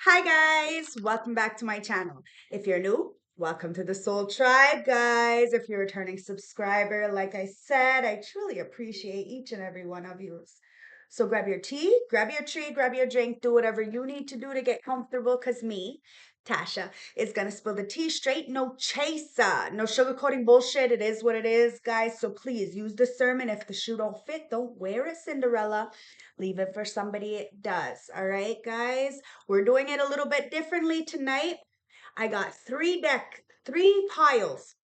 Hi guys, welcome back to my channel. If you're new, welcome to the Soul Tribe, guys. If you're a returning subscriber, like I said, I truly appreciate each and every one of you. So grab your tea, grab your treat, grab your drink, do whatever you need to do to get comfortable, because me, Tasha, is gonna spill the tea straight, no chaser, no sugarcoating bullshit. It is what it is, guys. So please use discernment. If the shoe don't fit, don't wear it, Cinderella. Leave it for somebody it does. All right, guys. We're doing it a little bit differently tonight. I got three piles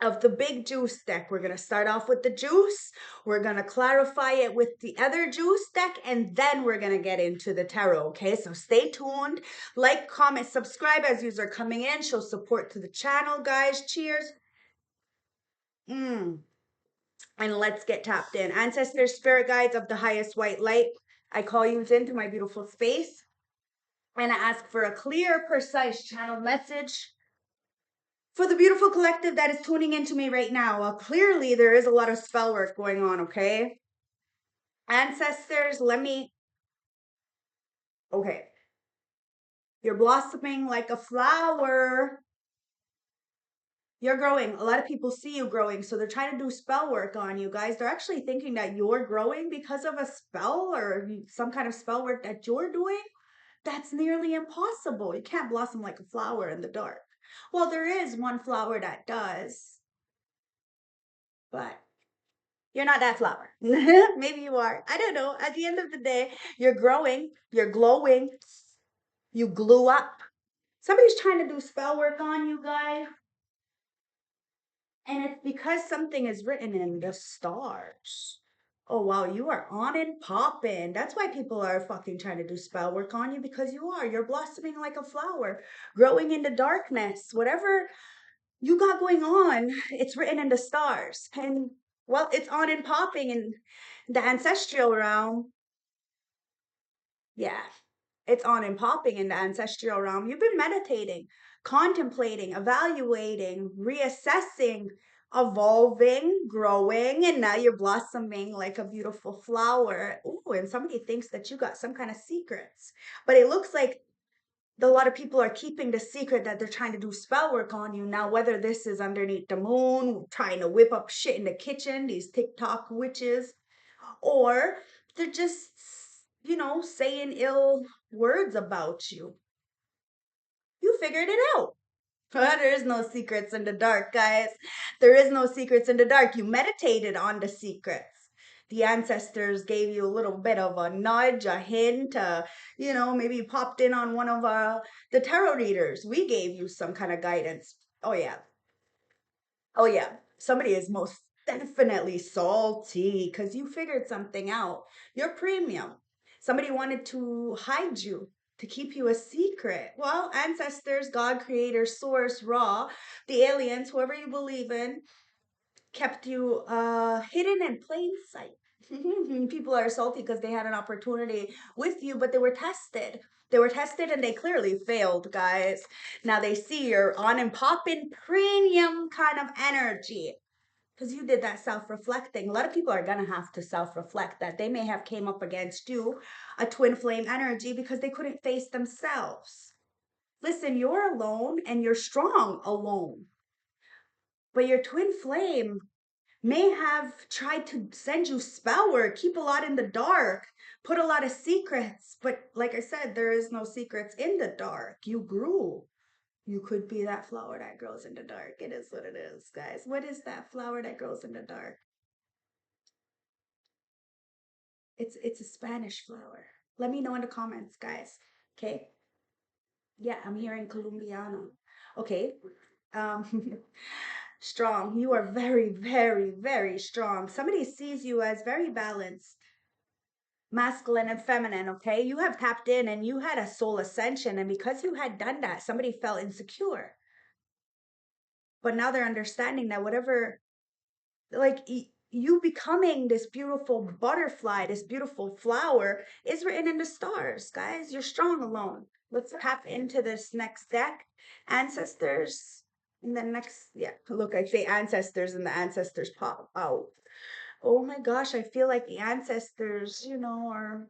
of the big juice deck. We're going to start off with the juice. We're going to clarify it with the other juice deck, and then we're going to get into the tarot. Okay, so stay tuned. Like, comment, subscribe as you are coming in. Show support to the channel, guys. Cheers. And let's get tapped in. Ancestors, spirit guides of the highest white light, I call you into my beautiful space. And I ask for a clear, precise channel message for the beautiful collective that is tuning into me right now. Well, clearly there is a lot of spell work going on, okay? Ancestors, okay. You're blossoming like a flower. You're growing. A lot of people see you growing, so they're trying to do spell work on you guys. They're actually thinking that you're growing because of a spell or some kind of spell work that you're doing. That's nearly impossible. You can't blossom like a flower in the dark. Well, there is one flower that does, but you're not that flower. Maybe you are. I don't know. At the end of the day, you're growing, you're glowing, you glue up. Somebody's trying to do spell work on you guys, and it's because something is written in the stars. Oh wow, you are on and popping. That's why people are fucking trying to do spell work on you, because you are. You're blossoming like a flower, growing into darkness. Whatever you got going on, it's written in the stars. And well, it's on and popping in the ancestral realm. Yeah, it's on and popping in the ancestral realm. You've been meditating, contemplating, evaluating, reassessing, evolving, growing, and now you're blossoming like a beautiful flower. Ooh, and somebody thinks that you got some kind of secrets, but it looks like a lot of people are keeping the secret that they're trying to do spell work on you. Now, whether this is underneath the moon, trying to whip up shit in the kitchen, these TikTok witches, or they're just, saying ill words about you. You figured it out. There is no secrets in the dark, guys. There is no secrets in the dark. You meditated on the secrets. The ancestors gave you a little bit of a nudge, a hint, maybe you popped in on one of the tarot readers. We gave you some kind of guidance. Oh, yeah. Oh, yeah. Somebody is most definitely salty because you figured something out. You're premium. Somebody wanted to hide you, to keep you a secret. Well, ancestors, God, creator, source, Ra, the aliens, whoever you believe in, kept you hidden in plain sight. People are salty because they had an opportunity with you, but they were tested. They were tested and they clearly failed, guys. Now they see you're on and popping premium kind of energy because you did that self-reflecting. A lot of people are gonna have to self-reflect that they may have came up against you, a twin flame energy, because they couldn't face themselves. Listen, you're alone and you're strong alone, but your twin flame may have tried to send you spell work, keep a lot in the dark, put a lot of secrets. But like I said, there is no secrets in the dark. You grew. You could be that flower that grows in the dark. It is what it is, guys. What is that flower that grows in the dark? It's a Spanish flower. Let me know in the comments, guys. Okay? Yeah, I'm hearing Colombiano. Okay. Um strong. You are very, very, very strong. Somebody sees you as very balanced, masculine and feminine, okay? You have tapped in and you had a soul ascension, and because you had done that, somebody felt insecure. But now they're understanding that whatever, like you becoming this beautiful butterfly, this beautiful flower is written in the stars, guys. You're strong alone. Let's tap into this next deck. Ancestors. And then next, yeah, look, I say ancestors and the ancestors pop out. Oh my gosh, I feel like the ancestors, are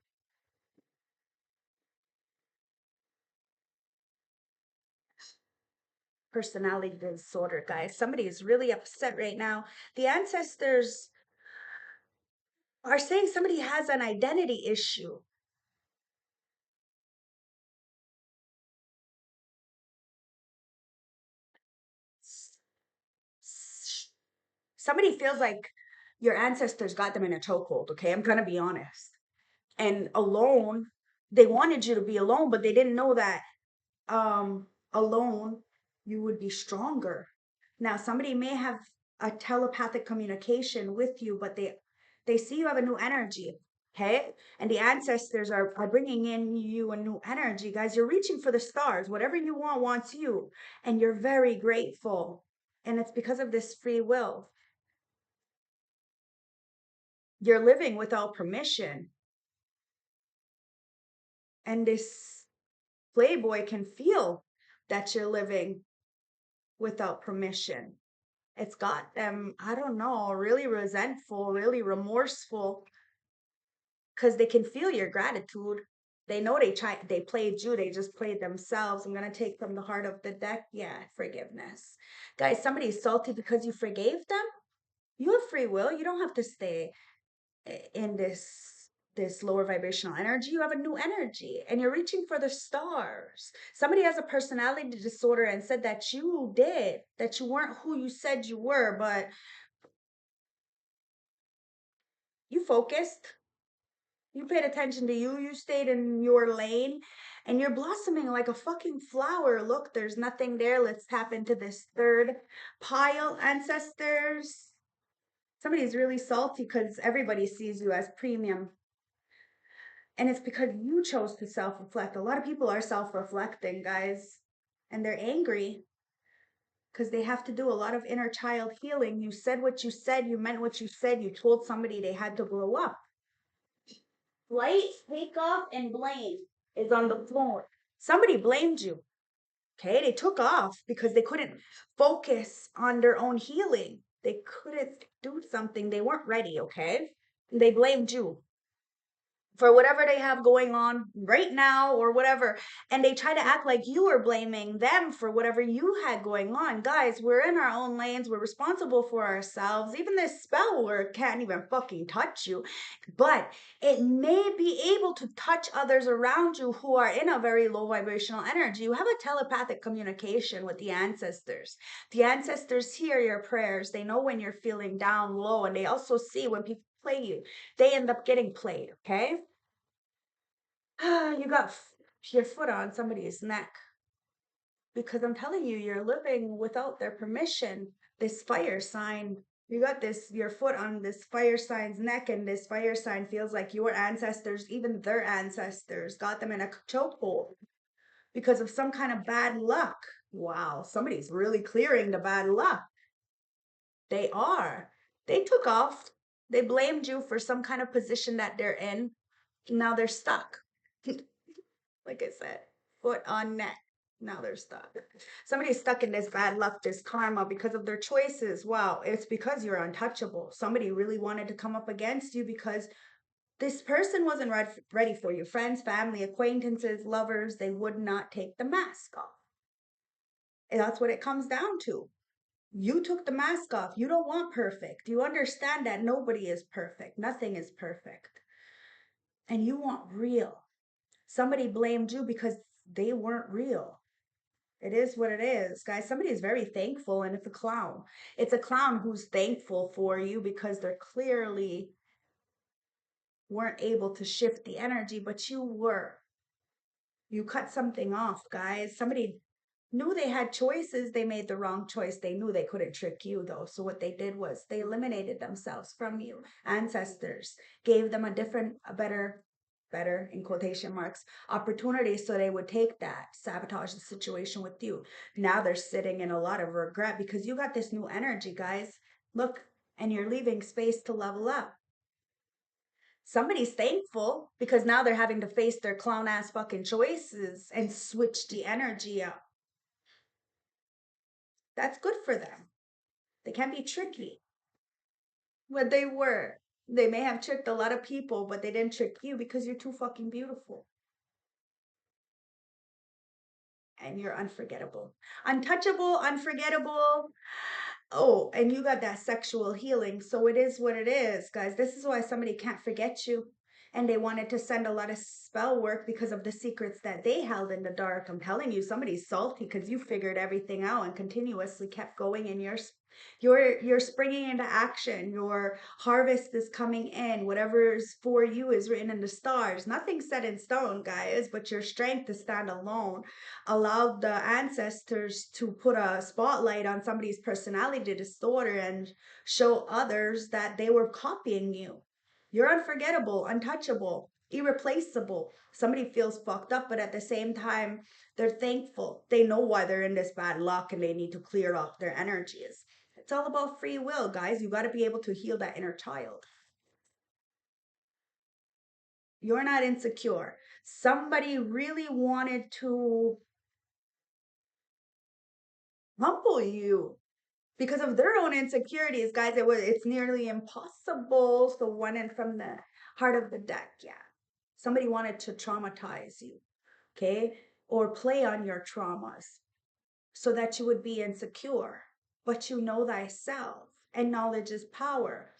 personality disorder, guys. Somebody is really upset right now. The ancestors are saying somebody has an identity issue. Somebody feels like your ancestors got them in a chokehold, okay? I'm gonna be honest. And alone, they wanted you to be alone, but they didn't know that alone you would be stronger. Now somebody may have a telepathic communication with you, but they see you have a new energy, okay? And the ancestors are bringing in you a new energy, guys. You're reaching for the stars. Whatever you want wants you, and you're very grateful, and it's because of this free will. You're living without permission, and this playboy can feel that you're living without permission. It's got them, I don't know, really resentful, really remorseful, because they can feel your gratitude. They know they played you, they just played themselves. I'm gonna take from the heart of the deck. Yeah, forgiveness. Guys, somebody's salty because you forgave them. You have free will. You don't have to stay in this lower vibrational energy. You have a new energy and you're reaching for the stars. Somebody has a personality disorder and said that that you weren't who you said you were, but you focused, you paid attention to you, you stayed in your lane, and you're blossoming like a fucking flower. Look, there's nothing there. Let's tap into this third pile, ancestors. Somebody's really salty because everybody sees you as premium. And it's because you chose to self reflect. A lot of people are self reflecting, guys, and they're angry because they have to do a lot of inner child healing. You said what you said, you meant what you said, you told somebody they had to grow up. Flight, takeoff, and blame is on the floor. Somebody blamed you. Okay, they took off because they couldn't focus on their own healing. They couldn't do something. They weren't ready, okay? They blamed you for whatever they have going on right now or whatever. And they try to act like you are blaming them for whatever you had going on. Guys, we're in our own lanes. We're responsible for ourselves. Even this spell word can't even fucking touch you, but it may be able to touch others around you who are in a very low vibrational energy. You have a telepathic communication with the ancestors. The ancestors hear your prayers. They know when you're feeling down low, and they also see when people play you. They end up getting played, okay? You got your foot on somebody's neck because I'm telling you, you're living without their permission. This fire sign, you got your foot on this fire sign's neck, and this fire sign feels like your ancestors, even their ancestors, got them in a chokehold because of some kind of bad luck. Wow, somebody's really clearing the bad luck. They are. They took off. They blamed you for some kind of position that they're in. Now they're stuck. Like I said, foot on neck. Now they're stuck. Somebody's stuck in this bad luck, this karma because of their choices. Wow, it's because you're untouchable. Somebody really wanted to come up against you because this person wasn't ready for you. Friends, family, acquaintances, lovers, they would not take the mask off. And that's what it comes down to. You took the mask off. You don't want perfect. You understand that nobody is perfect. Nothing is perfect. And you want real. Somebody blamed you because they weren't real. It is what it is, guys. Somebody is very thankful, and it's a clown. It's a clown who's thankful for you because they're clearly weren't able to shift the energy, but you were. You cut something off, guys. Somebody knew they had choices. They made the wrong choice. They knew they couldn't trick you, though. So what they did was they eliminated themselves from you. Ancestors gave them a better in quotation marks opportunity so they would take that, sabotage the situation with you. Now they're sitting in a lot of regret because you got this new energy, guys. Look, and you're leaving space to level up. Somebody's thankful because now they're having to face their clown ass fucking choices and switch the energy up. That's good for them. They can be tricky. But they were. They may have tricked a lot of people, but they didn't trick you because you're too fucking beautiful. and you're unforgettable. Untouchable, unforgettable. Oh, and you got that sexual healing. So it is what it is, guys. This is why somebody can't forget you. And they wanted to send a lot of spell work because of the secrets that they held in the dark. I'm telling you, somebody's salty because you figured everything out and continuously kept going, and you're springing into action. Your harvest is coming in. Whatever is for you is written in the stars. Nothing's set in stone, guys, but your strength to stand alone allowed the ancestors to put a spotlight on somebody's personality disorder and show others that they were copying you. You're unforgettable, untouchable, irreplaceable. Somebody feels fucked up, but at the same time, they're thankful. They know why they're in this bad luck and they need to clear off their energies. It's all about free will, guys. You got to be able to heal that inner child. You're not insecure. Somebody really wanted to humble you because of their own insecurities, guys. It's nearly impossible. So one in from the heart of the deck, yeah. Somebody wanted to traumatize you, okay? Or play on your traumas so that you would be insecure. But you know thyself, and knowledge is power.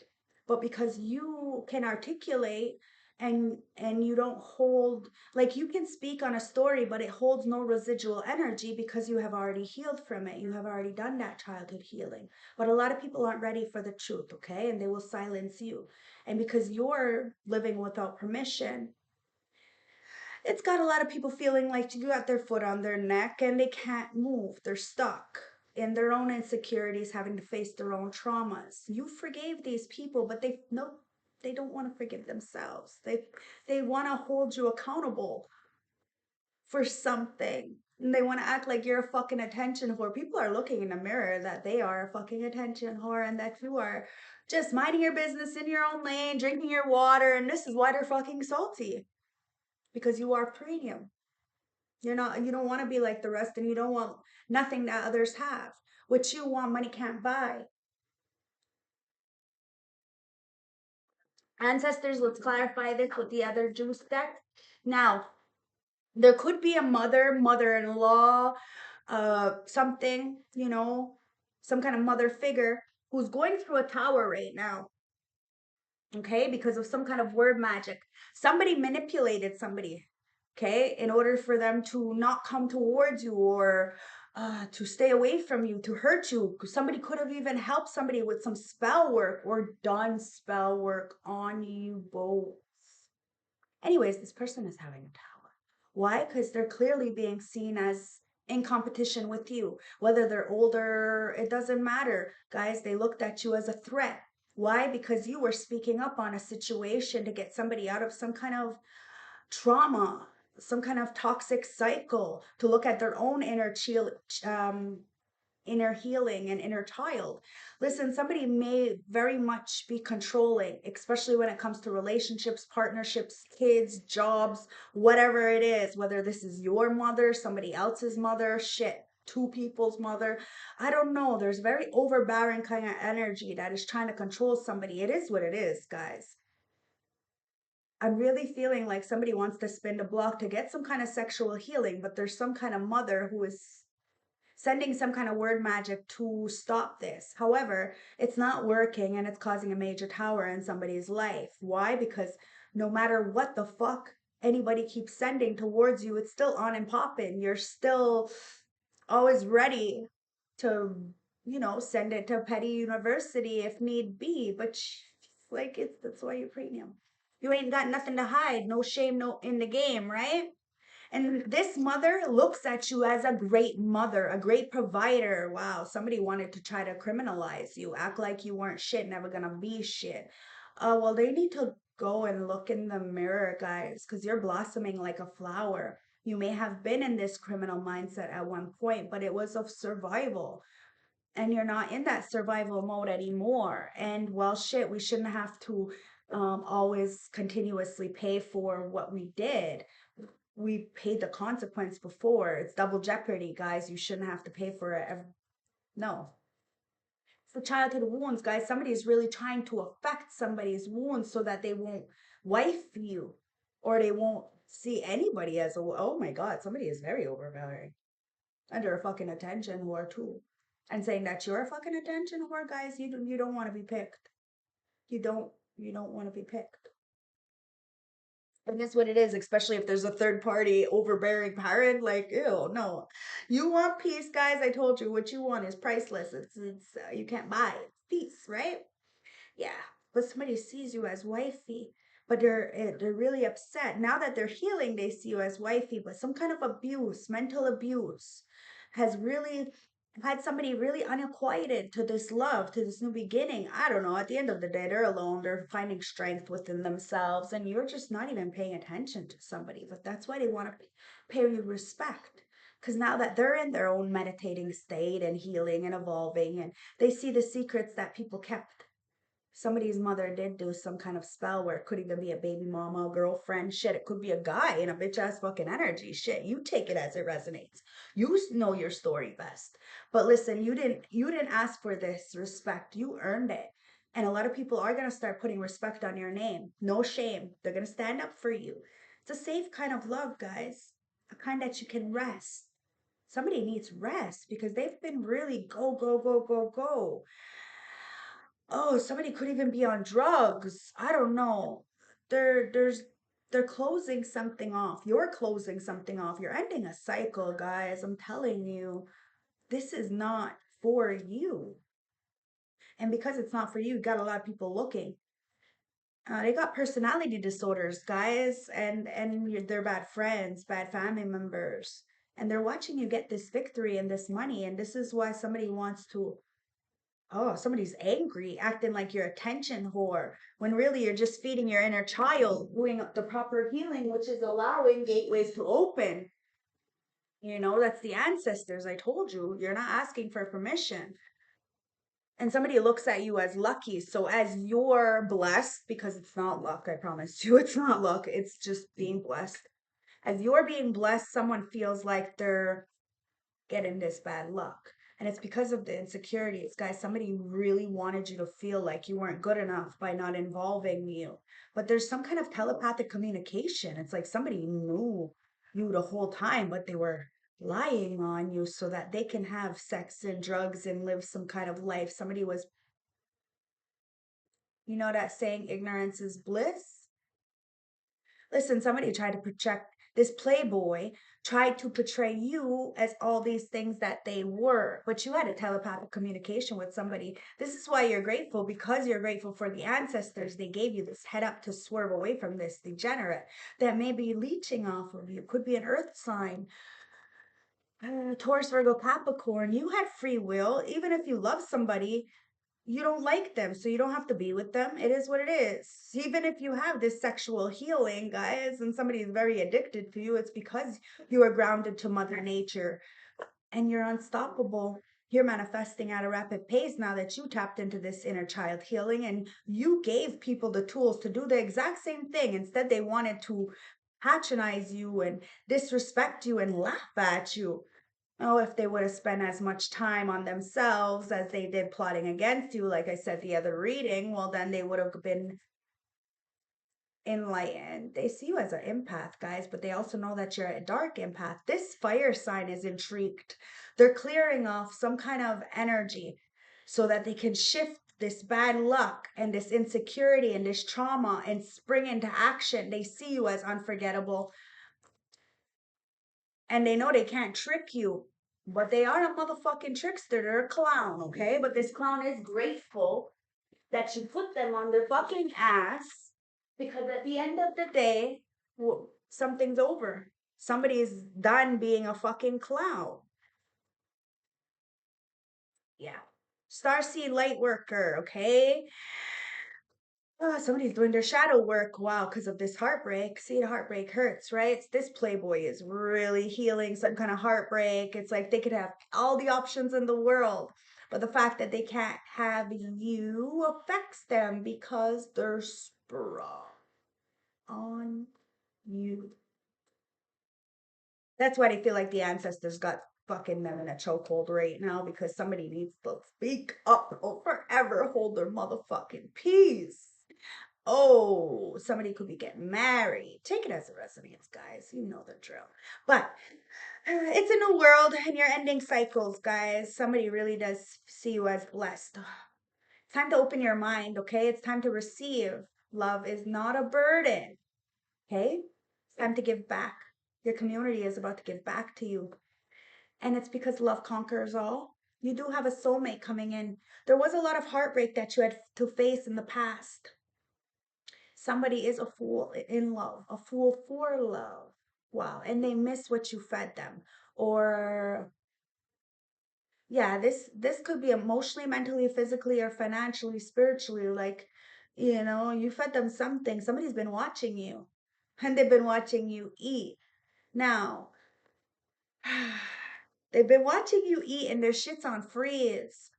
But because you can articulate and you don't hold, like, you can speak on a story but it holds no residual energy because you have already healed from it. You have already done that childhood healing. But a lot of people aren't ready for the truth, okay? And they will silence you. And because you're living without permission, it's got a lot of people feeling like you got their foot on their neck and they can't move. They're stuck in their own insecurities, having to face their own traumas. You forgave these people, but they no, they don't want to forgive themselves. They want to hold you accountable for something. And they want to act like you're a fucking attention whore. People are looking in the mirror that they are a fucking attention whore and that you are just minding your business in your own lane, drinking your water, and this is why they're fucking salty. Because you are premium. You don't want to be like the rest, and you don't want nothing that others have. What you want, money can't buy. Ancestors, let's clarify this with the other juice deck. Now, there could be a mother-in-law, something, some kind of mother figure who's going through a tower right now, okay, because of some kind of word magic. Somebody manipulated somebody, okay, in order for them to not come towards you or to stay away from you, to hurt you. Somebody could have even helped somebody with some spell work or done spell work on you both. Anyways, this person is having a tower. Why? Because they're clearly being seen as in competition with you. Whether they're older, it doesn't matter. Guys, they looked at you as a threat. Why? Because you were speaking up on a situation to get somebody out of some kind of trauma, some kind of toxic cycle, to look at their own inner healing and inner child. Listen, somebody may very much be controlling, especially when it comes to relationships, partnerships, kids, jobs, whatever it is, whether this is your mother, somebody else's mother, shit, two people's mother. I don't know. There's very overbearing kind of energy that is trying to control somebody. It is what it is, guys. I'm really feeling like somebody wants to spin the block to get some kind of sexual healing, but there's some kind of mother who is sending some kind of word magic to stop this. However, it's not working and it's causing a major tower in somebody's life. Why? Because no matter what the fuck anybody keeps sending towards you, it's still on and popping. You're still always ready to, send it to petty university if need be. But like, that's why you're premium. You ain't got nothing to hide, no shame, no in the game, right? And this mother looks at you as a great mother, a great provider. Wow, somebody wanted to try to criminalize you, act like you weren't shit, never gonna be shit. Well, they need to go and look in the mirror, guys, because you're blossoming like a flower. You may have been in this criminal mindset at one point, but it was of survival. And you're not in that survival mode anymore. And well, shit, we shouldn't have to always continuously pay for what we did. We paid the consequence before. It's double jeopardy, guys. You shouldn't have to pay for it. No. It's the childhood wounds, guys. Somebody is really trying to affect somebody's wounds so that they won't wife you or they won't see anybody as a, oh my God, somebody is very overbearing. And you're a fucking attention whore too. And saying that you're a fucking attention whore, guys, you don't want to be picked. You don't you don't want to be picked. And that's what it is, especially if there's a third party overbearing parent. Like, ew, no. You want peace, guys. I told you what you want is priceless. It's you can't buy it. Peace, right? Yeah, but somebody sees you as wifey, but they're really upset. Now that they're healing, they see you as wifey, but some kind of abuse, mental abuse, has really had somebody really unacquainted to this love, to this new beginning. I don't know. At the end of the day, they're alone. They're finding strength within themselves, and you're just not even paying attention to somebody. But that's why they want to pay you respect. Because now that they're in their own meditating state and healing and evolving, and they see the secrets that people kept, somebody's mother did do some kind of spell where it could even be a baby mama, a girlfriend, shit. It could be a guy in a bitch ass fucking energy. Shit, you take it as it resonates. You know your story best. But listen, you didn't ask for this respect. You earned it. And a lot of people are gonna start putting respect on your name. No shame. They're gonna stand up for you. It's a safe kind of love, guys. A kind that you can rest. Somebody needs rest because they've been really go, go, go, go, go. Oh, somebody could even be on drugs. I don't know. There's they're closing something off. You're closing something off. You're ending a cycle, guys. I'm telling you, this is not for you. And because it's not for you, you got a lot of people looking. They got personality disorders, guys, and they're bad friends, bad family members, and they're watching you get this victory and this money. And this is why somebody wants to. Oh, somebody's angry, acting like you're a attention whore, when really you're just feeding your inner child, doing the proper healing, which is allowing gateways to open. That's the ancestors. I told you, you're not asking for permission. And somebody looks at you as lucky. So, as you're blessed, because it's not luck, I promise you, it's not luck, it's just being blessed. As you're being blessed, someone feels like they're getting this bad luck. And it's because of the insecurities, guys. Somebody really wanted you to feel like you weren't good enough by not involving you. But there's some kind of telepathic communication. It's like somebody knew you the whole time, but they were lying on you so that they can have sex and drugs and live some kind of life. Somebody was, that saying, ignorance is bliss? Listen, somebody tried to project this playboy, tried to portray you as all these things that they were, but you had a telepathic communication with somebody. This is why you're grateful, because you're grateful for the ancestors. They gave you this head up to swerve away from this degenerate that may be leeching off of you. Could be an earth sign. Taurus, Virgo, Capricorn. You had free will. Even if you love somebody, you don't like them, so you don't have to be with them. It is what it is. Even if you have this sexual healing, guys, and somebody is very addicted to you, it's because you are grounded to Mother Nature and you're unstoppable. You're manifesting at a rapid pace now that you tapped into this inner child healing and you gave people the tools to do the exact same thing. Instead, they wanted to patronize you and disrespect you and laugh at you. Oh, if they would have spent as much time on themselves as they did plotting against you, like I said the other reading, well, then they would have been enlightened. They see you as an empath, guys, but they also know that you're a dark empath. This fire sign is intrigued. They're clearing off some kind of energy so that they can shift this bad luck and this insecurity and this trauma and spring into action. They see you as unforgettable and they know they can't trick you. But they are a motherfucking trickster. They're a clown, okay? But this clown is grateful that you put them on their fucking ass because at the end of the day, something's over. Somebody's done being a fucking clown. Yeah. Starseed light worker, okay? Oh, somebody's doing their shadow work. Wow, because of this heartbreak. See, the heartbreak hurts, right? This playboy is really healing some kind of heartbreak. It's like they could have all the options in the world, but the fact that they can't have you affects them because they're sprung on you. That's why they feel like the ancestors got fucking them in a chokehold right now because somebody needs to speak up or forever hold their motherfucking peace. Oh, somebody could be getting married. Take it as it resonates, guys. You know the drill. But it's a new world and you're ending cycles, guys. Somebody really does see you as blessed. It's time to open your mind, okay? It's time to receive. Love is not a burden, okay? It's time to give back. Your community is about to give back to you. And it's because love conquers all. You do have a soulmate coming in. There was a lot of heartbreak that you had to face in the past. Somebody is a fool in love, a fool for love. Wow. And they miss what you fed them. Or yeah, this could be emotionally, mentally, physically, or financially, spiritually. Like, you fed them something. Somebody's been watching you. And they've been watching you eat. Now, they've been watching you eat and their shit's on freeze.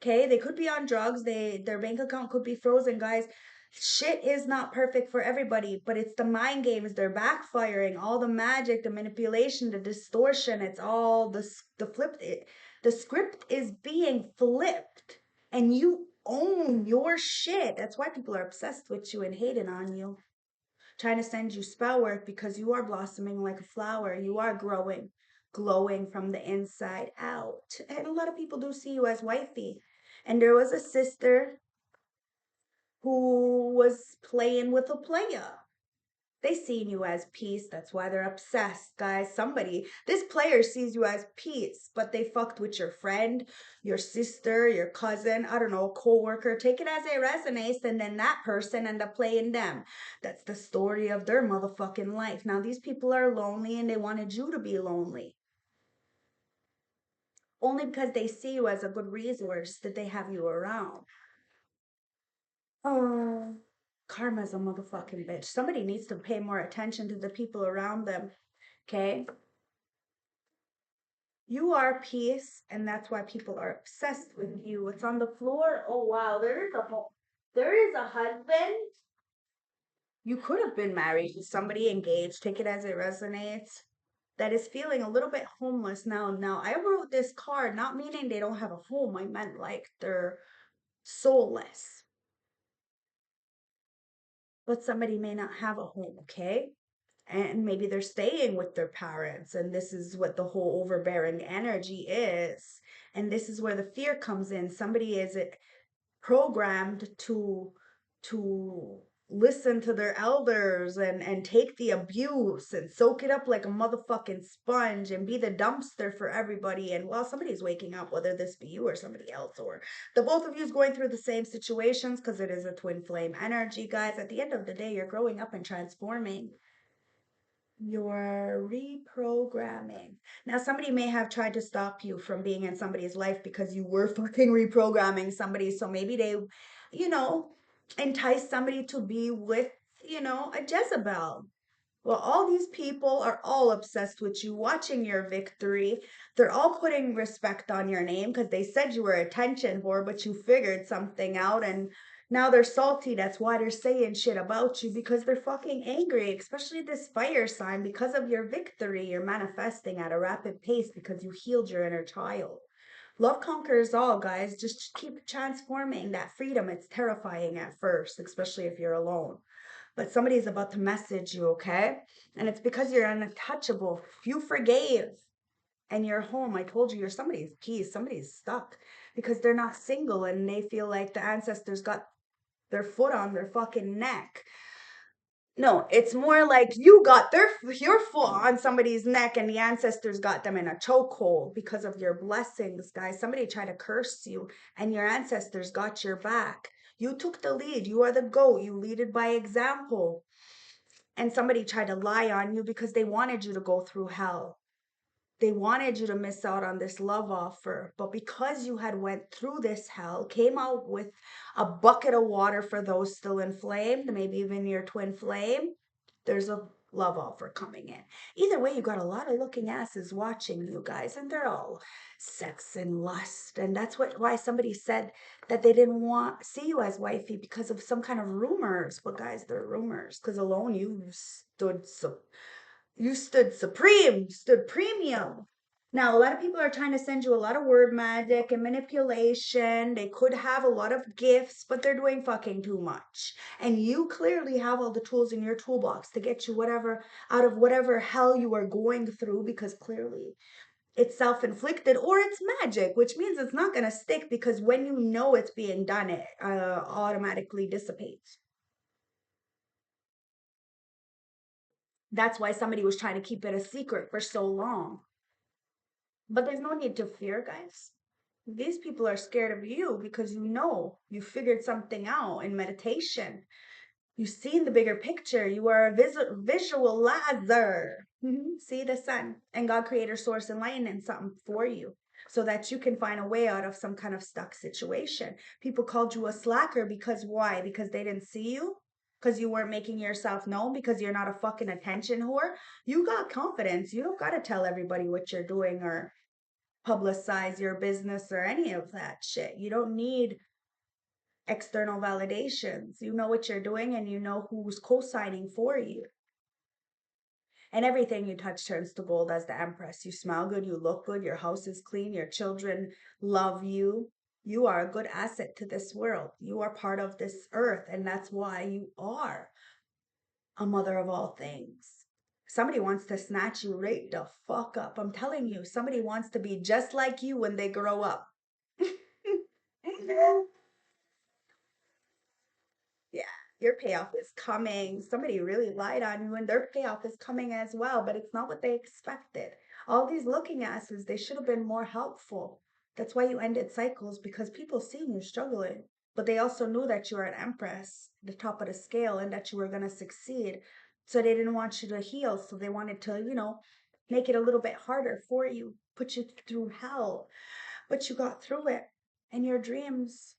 Okay, they could be on drugs. Their bank account could be frozen, guys. Shit is not perfect for everybody, but it's the mind games. They're backfiring. All the magic, the manipulation, the distortion. It's all the flip. The script is being flipped, and you own your shit. That's why people are obsessed with you and hating on you, trying to send you spell work because you are blossoming like a flower. You are growing, glowing from the inside out. And a lot of people do see you as wifey. And there was a sister who was playing with a player. They seen you as peace. That's why they're obsessed, guys. This player sees you as peace, but they fucked with your friend, your sister, your cousin, I don't know, a co-worker. Take it as it resonates, and then that person end up playing them. That's the story of their motherfucking life. Now, these people are lonely and they wanted you to be lonely. Only because they see you as a good resource that they have you around. Oh, karma's a motherfucking bitch. Somebody needs to pay more attention to the people around them. Okay? You are peace, and that's why people are obsessed with you. What's on the floor? Oh wow, there is a husband. You could have been married to somebody engaged. Take it as it resonates. That is feeling a little bit homeless now. Now, I wrote this card, not meaning they don't have a home. I meant like they're soulless. But somebody may not have a home, okay? And maybe they're staying with their parents, and this is what the whole overbearing energy is. And this is where the fear comes in. Somebody is programmed to listen to their elders and take the abuse and soak it up like a motherfucking sponge and be the dumpster for everybody. And while somebody's waking up, whether this be you or somebody else, or the both of you is going through the same situations, because it is a twin flame energy, guys. At the end of the day, you're growing up and transforming. You're reprogramming. Now, somebody may have tried to stop you from being in somebody's life because you were fucking reprogramming somebody. So maybe they, you know, entice somebody to be with, a Jezebel. Well, all these people are all obsessed with you, watching your victory. They're all putting respect on your name because they said you were attention whore, but you figured something out, and now they're salty. That's why they're saying shit about you, because they're fucking angry, especially this fire sign, because of your victory. You're manifesting at a rapid pace because you healed your inner child. Love conquers all, guys. Just keep transforming that freedom. It's terrifying at first, especially if you're alone, but somebody's about to message you, okay? And it's because you're untouchable. You forgave and you're home. I told you, you're somebody's peace. Somebody's stuck because they're not single and they feel like the ancestors got their foot on their fucking neck. No, it's more like you got your foot on somebody's neck and the ancestors got them in a chokehold because of your blessings, guys. Somebody tried to curse you and your ancestors got your back. You took the lead. You are the goat. You lead it by example. And somebody tried to lie on you because they wanted you to go through hell. They wanted you to miss out on this love offer, but because you had went through this hell, came out with a bucket of water for those still inflamed, maybe even your twin flame, there's a love offer coming in. Either way, you got a lot of looking asses watching you guys, and they're all sex and lust. And that's why somebody said that they didn't want see you as wifey because of some kind of rumors. But guys, they're rumors, because alone you stood supreme, stood premium. Now, a lot of people are trying to send you a lot of word magic and manipulation. They could have a lot of gifts, but they're doing fucking too much. And you clearly have all the tools in your toolbox to get you whatever out of whatever hell you are going through, because clearly it's self-inflicted or it's magic, which means it's not going to stick, because when you know it's being done, it automatically dissipates. That's why somebody was trying to keep it a secret for so long. But there's no need to fear, guys. These people are scared of you because you know you figured something out in meditation. You've seen the bigger picture. You are a visualizer. See the sun and God, creator, source, enlightenment, something for you so that you can find a way out of some kind of stuck situation. People called you a slacker because why? Because they didn't see you? Because you weren't making yourself known? Because you're not a fucking attention whore? You got confidence. You don't got to tell everybody what you're doing or publicize your business or any of that shit. You don't need external validations. You know what you're doing and you know who's co-signing for you. And everything you touch turns to gold as the Empress. You smell good, you look good, your house is clean, your children love you. You are a good asset to this world. You are part of this earth, and that's why you are a mother of all things. Somebody wants to snatch you right the fuck up. I'm telling you, somebody wants to be just like you when they grow up. Yeah, your payoff is coming. Somebody really lied on you, and their payoff is coming as well, but it's not what they expected. All these looking asses, they should have been more helpful. That's why you ended cycles, because people seen you struggling, but they also knew that you were an empress, the top of the scale, and that you were going to succeed. So they didn't want you to heal. So they wanted to, make it a little bit harder for you, put you through hell, but you got through it. And your dreams,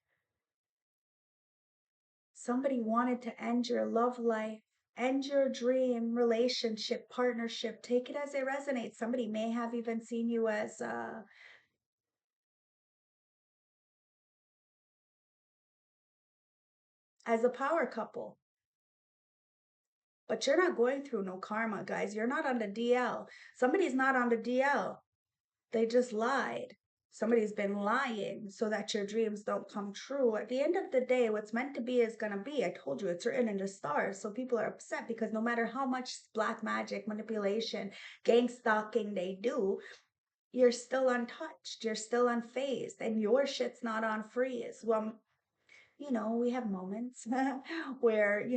somebody wanted to end your love life, end your dream relationship, partnership. Take it as it resonates. Somebody may have even seen you as a power couple. But you're not going through no karma, guys. You're not on the DL. Somebody's not on the DL. They just lied. Somebody's been lying so that your dreams don't come true. At the end of the day, what's meant to be is going to be. I told you it's written in the stars. So people are upset because no matter how much black magic, manipulation, gang stalking they do, you're still untouched. You're still unfazed. And your shit's not on freeze. Well, we have moments where,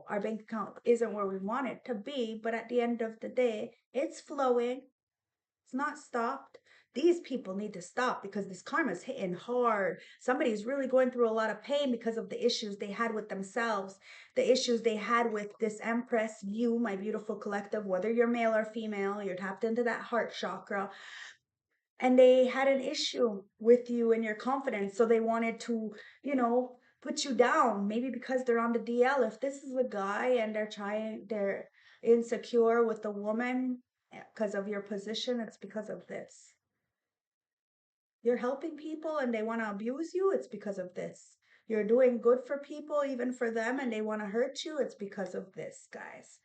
our bank account isn't where we want it to be. But at the end of the day, it's flowing. It's not stopped. These people need to stop because this karma is hitting hard. Somebody's really going through a lot of pain because of the issues they had with themselves, the issues they had with this Empress, you, my beautiful collective, whether you're male or female, you're tapped into that heart chakra. And they had an issue with you and your confidence. So they wanted to, put you down, maybe because they're on the DL. If this is a guy and they're insecure with the woman because of your position, it's because of this. You're helping people and they want to abuse you, it's because of this. You're doing good for people, even for them, and they want to hurt you, it's because of this, guys.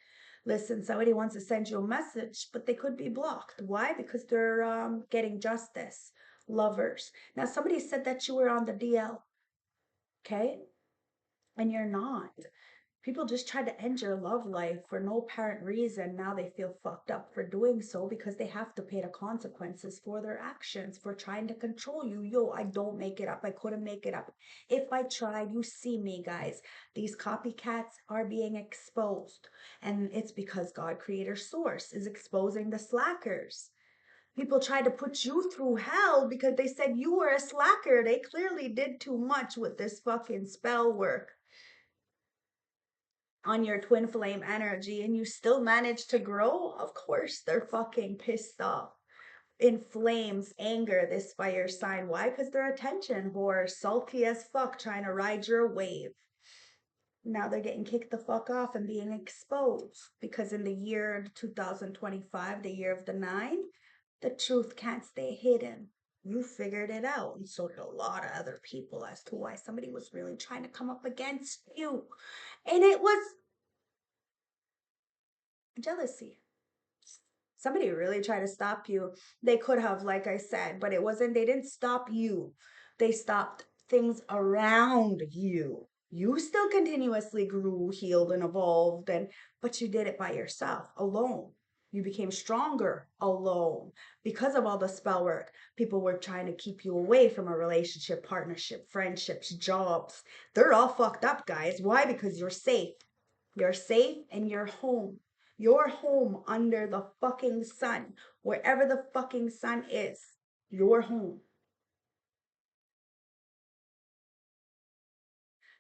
Listen, somebody wants to send you a message, but they could be blocked. Why? Because they're getting justice. Lovers. Now, somebody said that you were on the DL, okay? And you're not. People just try to end your love life for no apparent reason. Now they feel fucked up for doing so because they have to pay the consequences for their actions, for trying to control you. Yo, I don't make it up. I couldn't make it up. If I tried, you see me, guys. These copycats are being exposed. And it's because God, creator, source, is exposing the slackers. People tried to put you through hell because they said you were a slacker. They clearly did too much with this fucking spell work on your twin flame energy and you still manage to grow, of course they're fucking pissed off. In flames, anger, this fire sign. Why? Because they're attention whores, salty as fuck, trying to ride your wave. Now they're getting kicked the fuck off and being exposed because in the year 2025, the year of the nine, the truth can't stay hidden. You figured it out, and so did a lot of other people as to why somebody was really trying to come up against you. And it was jealousy. Somebody really tried to stop you. They could have, like I said, but it wasn't, they didn't stop you. They stopped things around you. You still continuously grew, healed, and evolved, but you did it by yourself, alone. You became stronger alone because of all the spell work. People were trying to keep you away from a relationship, partnership, friendships, jobs. They're all fucked up, guys. Why? Because you're safe. You're safe and you're home. You're home under the fucking sun. Wherever the fucking sun is, you're home.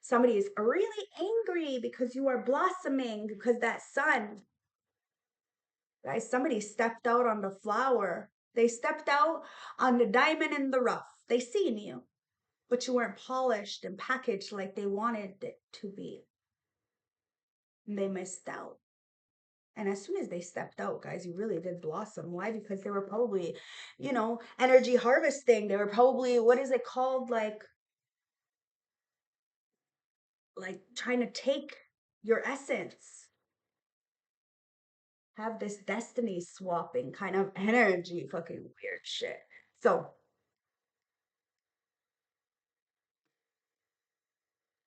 Somebody is really angry because you are blossoming, because that sun, guys, somebody stepped out on the flower. They stepped out on the diamond in the rough. They seen you, but you weren't polished and packaged like they wanted it to be. And they missed out. And as soon as they stepped out, guys, you really did blossom. Why? Because they were probably, energy harvesting. They were probably, what is it called? Like trying to take your essence, have this destiny swapping kind of energy, fucking weird shit. So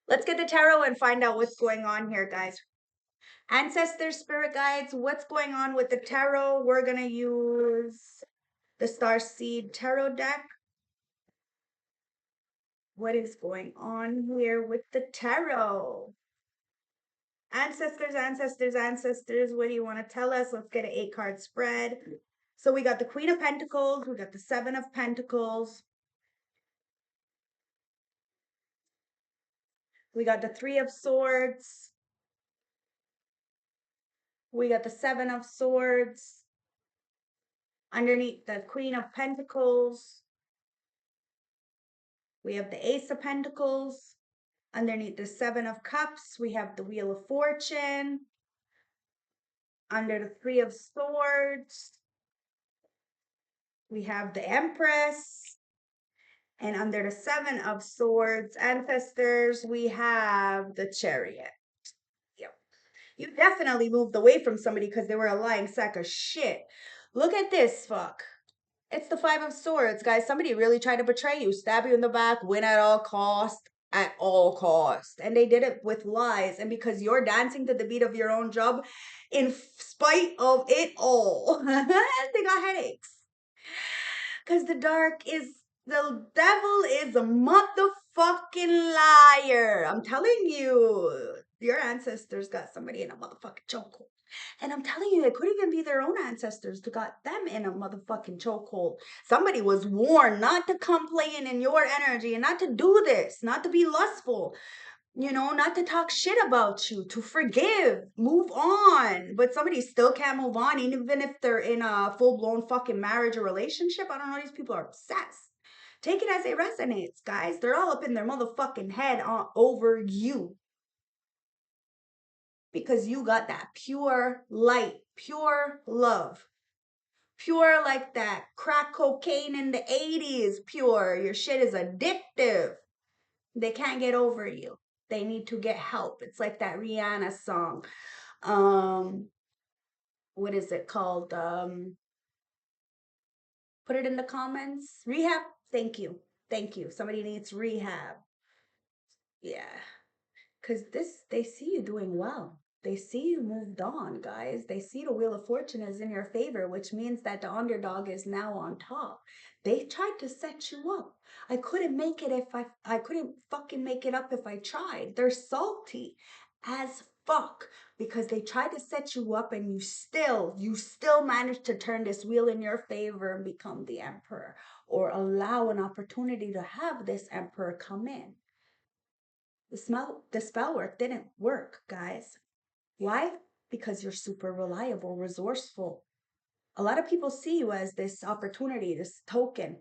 let's get the tarot and find out what's going on here, guys. Ancestors, spirit guides, what's going on with the tarot? We're gonna use the Star Seed Tarot deck. What is going on here with the tarot? Ancestors, ancestors, ancestors, what do you want to tell us? Let's get an 8-card spread. So we got the Queen of Pentacles, we got the Seven of Pentacles, we got the Three of Swords, we got the Seven of Swords. Underneath the Queen of Pentacles, we have the Ace of Pentacles. Underneath the Seven of Cups, we have the Wheel of Fortune. Under the Three of Swords, we have the Empress. And under the Seven of Swords, ancestors, we have the Chariot. Yep. You definitely moved away from somebody because they were a lying sack of shit. Look at this, fuck. It's the Five of Swords, guys. Somebody really tried to betray you, stab you in the back, win at all cost. And they did it with lies. And because you're dancing to the beat of your own drum, in spite of it all, they got headaches. Because the devil is a motherfucking liar. I'm telling you, your ancestors got somebody in a motherfucking chokehold. And I'm telling you, it could even be their own ancestors that got them in a motherfucking chokehold. Somebody was warned not to come playing in your energy and not to do this, not to be lustful, not to talk shit about you, to forgive, move on. But somebody still can't move on, even if they're in a full-blown fucking marriage or relationship. I don't know, these people are obsessed. Take it as it resonates, guys. They're all up in their motherfucking head over you. Because you got that pure light, pure love. Pure like that crack cocaine in the 80s, pure. Your shit is addictive. They can't get over you. They need to get help. It's like that Rihanna song. What is it called? Put it in the comments. Rehab. Thank you. Thank you. Somebody needs rehab. Yeah. Because they see you doing well. They see you moved on, guys. They see the Wheel of Fortune is in your favor, which means that the underdog is now on top. They tried to set you up. I couldn't make it if I couldn't fucking make it up if I tried. They're salty as fuck because they tried to set you up and you still managed to turn this wheel in your favor and become the emperor, or allow an opportunity to have this emperor come in. The spell work didn't work, guys. Why? Because you're super reliable, resourceful. A lot of people see you as this opportunity, this token.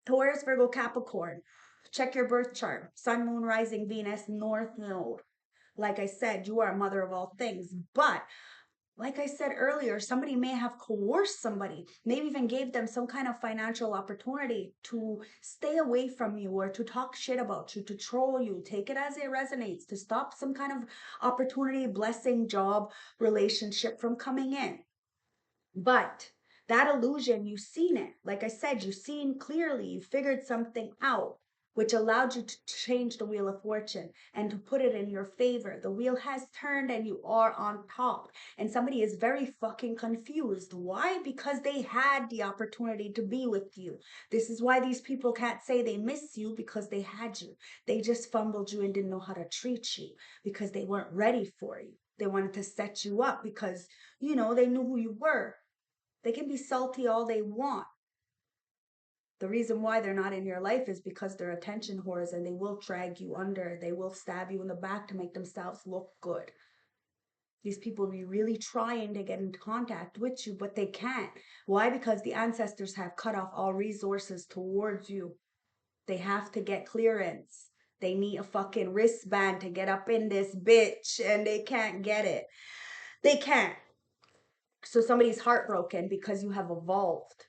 Taurus, Virgo, Capricorn. Check your birth chart. Sun, Moon, Rising, Venus, North Node. Like I said, you are a mother of all things. But like I said earlier, somebody may have coerced somebody, maybe even gave them some kind of financial opportunity to stay away from you or to talk shit about you, to troll you. Take it as it resonates, to stop some kind of opportunity, blessing, job, relationship from coming in. But that illusion, you've seen it. Like I said, you've seen clearly, you figured something out, which allowed you to change the wheel of fortune and to put it in your favor. The wheel has turned and you are on top. And somebody is very fucking confused. Why? Because they had the opportunity to be with you. This is why these people can't say they miss you, because they had you. They just fumbled you and didn't know how to treat you because they weren't ready for you. They wanted to set you up because, they knew who you were. They can be salty all they want. The reason why they're not in your life is because they're attention whores, and they will drag you under. They will stab you in the back to make themselves look good. These people be really trying to get into contact with you, but they can't. Why? Because the ancestors have cut off all resources towards you. They have to get clearance. They need a fucking wristband to get up in this bitch, and they can't get it. They can't. So somebody's heartbroken because you have evolved.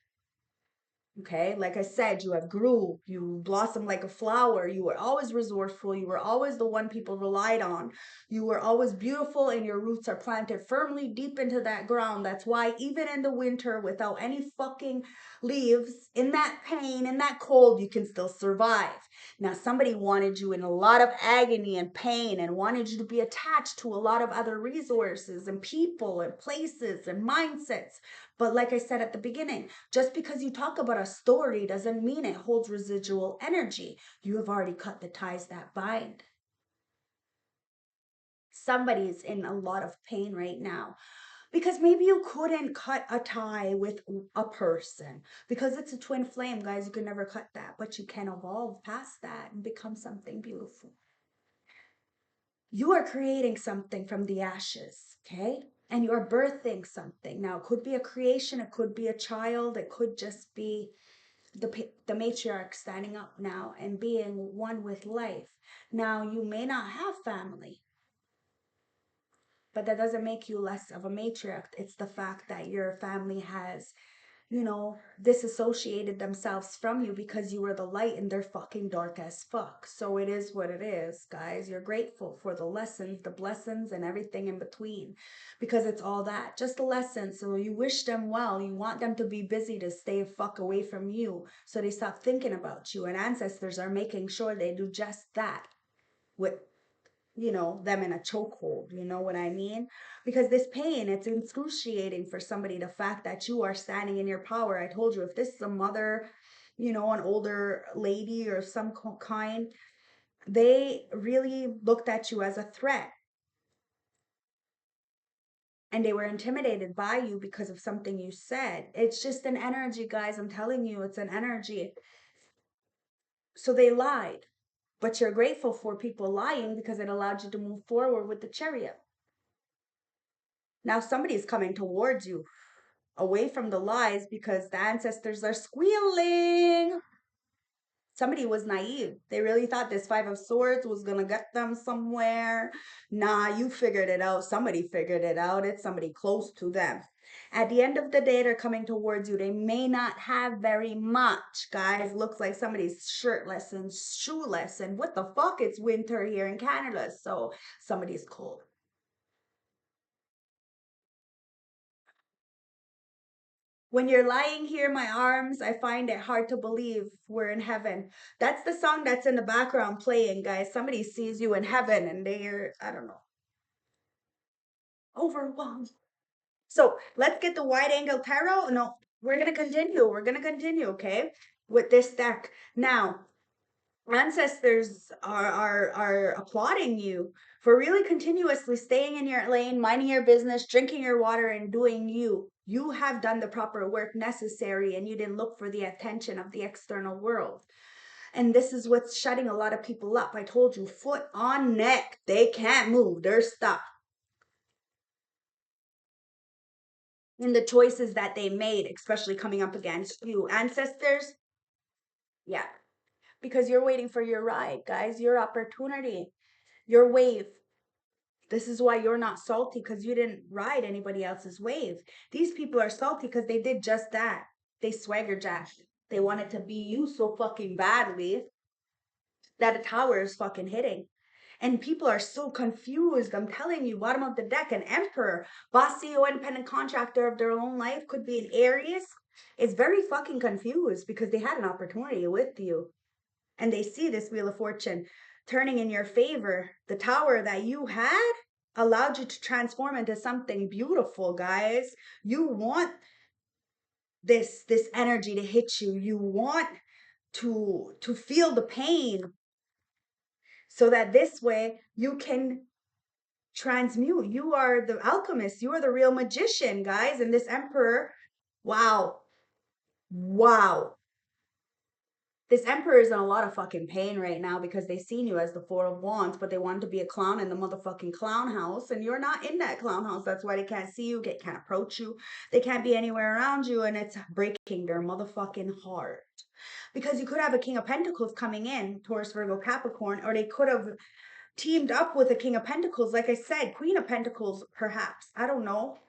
Okay, like I said, you have grew, you blossom like a flower. You were always resourceful. You were always the one people relied on. You were always beautiful, and your roots are planted firmly deep into that ground. That's why, even in the winter, without any fucking leaves, in that pain, in that cold, you can still survive. Now, somebody wanted you in a lot of agony and pain and wanted you to be attached to a lot of other resources and people and places and mindsets. But like I said at the beginning, just because you talk about a story doesn't mean it holds residual energy. You have already cut the ties that bind. Somebody's in a lot of pain right now because maybe you couldn't cut a tie with a person because it's a twin flame, guys. You can never cut that, but you can evolve past that and become something beautiful. You are creating something from the ashes, okay? And you're birthing something. Now, it could be a creation, it could be a child, it could just be the matriarch standing up now and being one with life. Now, you may not have family, but that doesn't make you less of a matriarch. It's the fact that your family has, disassociated themselves from you because you were the light and they're fucking dark as fuck. So it is what it is, guys. You're grateful for the lessons, the blessings, and everything in between because it's all that, just a lesson. So you wish them well. You want them to be busy to stay fuck away from you so they stop thinking about you. And ancestors are making sure they do just that with them in a chokehold. You know what I mean? Because this pain, it's excruciating for somebody. The fact that you are standing in your power. I told you, if this is a mother, an older lady or some kind, they really looked at you as a threat. And they were intimidated by you because of something you said. It's just an energy, guys. I'm telling you, it's an energy. So they lied. But you're grateful for people lying because it allowed you to move forward with the chariot. Now somebody's coming towards you away from the lies because the ancestors are squealing. Somebody was naive. They really thought this Five of Swords was going to get them somewhere. Nah, you figured it out. Somebody figured it out. It's somebody close to them. At the end of the day, they're coming towards you. They may not have very much, guys. Looks like somebody's shirtless and shoeless. And what the fuck? It's winter here in Canada, so somebody's cold. When you're lying here in my arms, I find it hard to believe we're in heaven. That's the song that's in the background playing, guys. Somebody sees you in heaven and they're, I don't know, overwhelmed. So let's get the wide angle tarot. No, we're going to continue. We're going to continue, okay, with this deck. Now, ancestors are applauding you for really continuously staying in your lane, minding your business, drinking your water, and doing you. You have done the proper work necessary, and you didn't look for the attention of the external world. And this is what's shutting a lot of people up. I told you, foot on neck. They can't move. They're stuck in the choices that they made, especially coming up against you. Ancestors, yeah, because you're waiting for your ride, guys, your opportunity, your wave. This is why you're not salty, because you didn't ride anybody else's wave. These people are salty because they did just that. They swagger jacked. They wanted to be you so fucking badly that a tower is fucking hitting. And people are so confused. I'm telling you, bottom of the deck, an emperor, boss CEO, independent contractor of their own life, could be an Aries. Is very fucking confused because they had an opportunity with you. And they see this Wheel of Fortune turning in your favor. The tower that you had allowed you to transform into something beautiful, guys. You want this energy to hit you. You want to feel the pain so that this way you can transmute. You are the alchemist. You are the real magician, guys. And this emperor, wow, wow. This emperor is in a lot of fucking pain right now because they seen you as the Four of Wands, but they wanted to be a clown in the motherfucking clown house, and you're not in that clown house. That's why they can't see you, can't approach you, they can't be anywhere around you, and it's breaking their motherfucking heart. Because you could have a King of Pentacles coming in, Taurus, Virgo, Capricorn, or they could have teamed up with a King of Pentacles, like I said, Queen of Pentacles, perhaps, I don't know,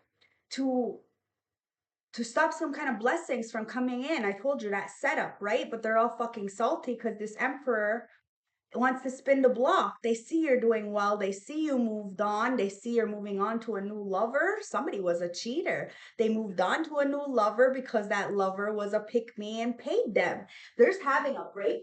to stop some kind of blessings from coming in. I told you that setup, right? But they're all fucking salty because this emperor wants to spin the block. They see you're doing well. They see you moved on. They see you're moving on to a new lover. Somebody was a cheater. They moved on to a new lover because that lover was a pick me and paid them. There's having a break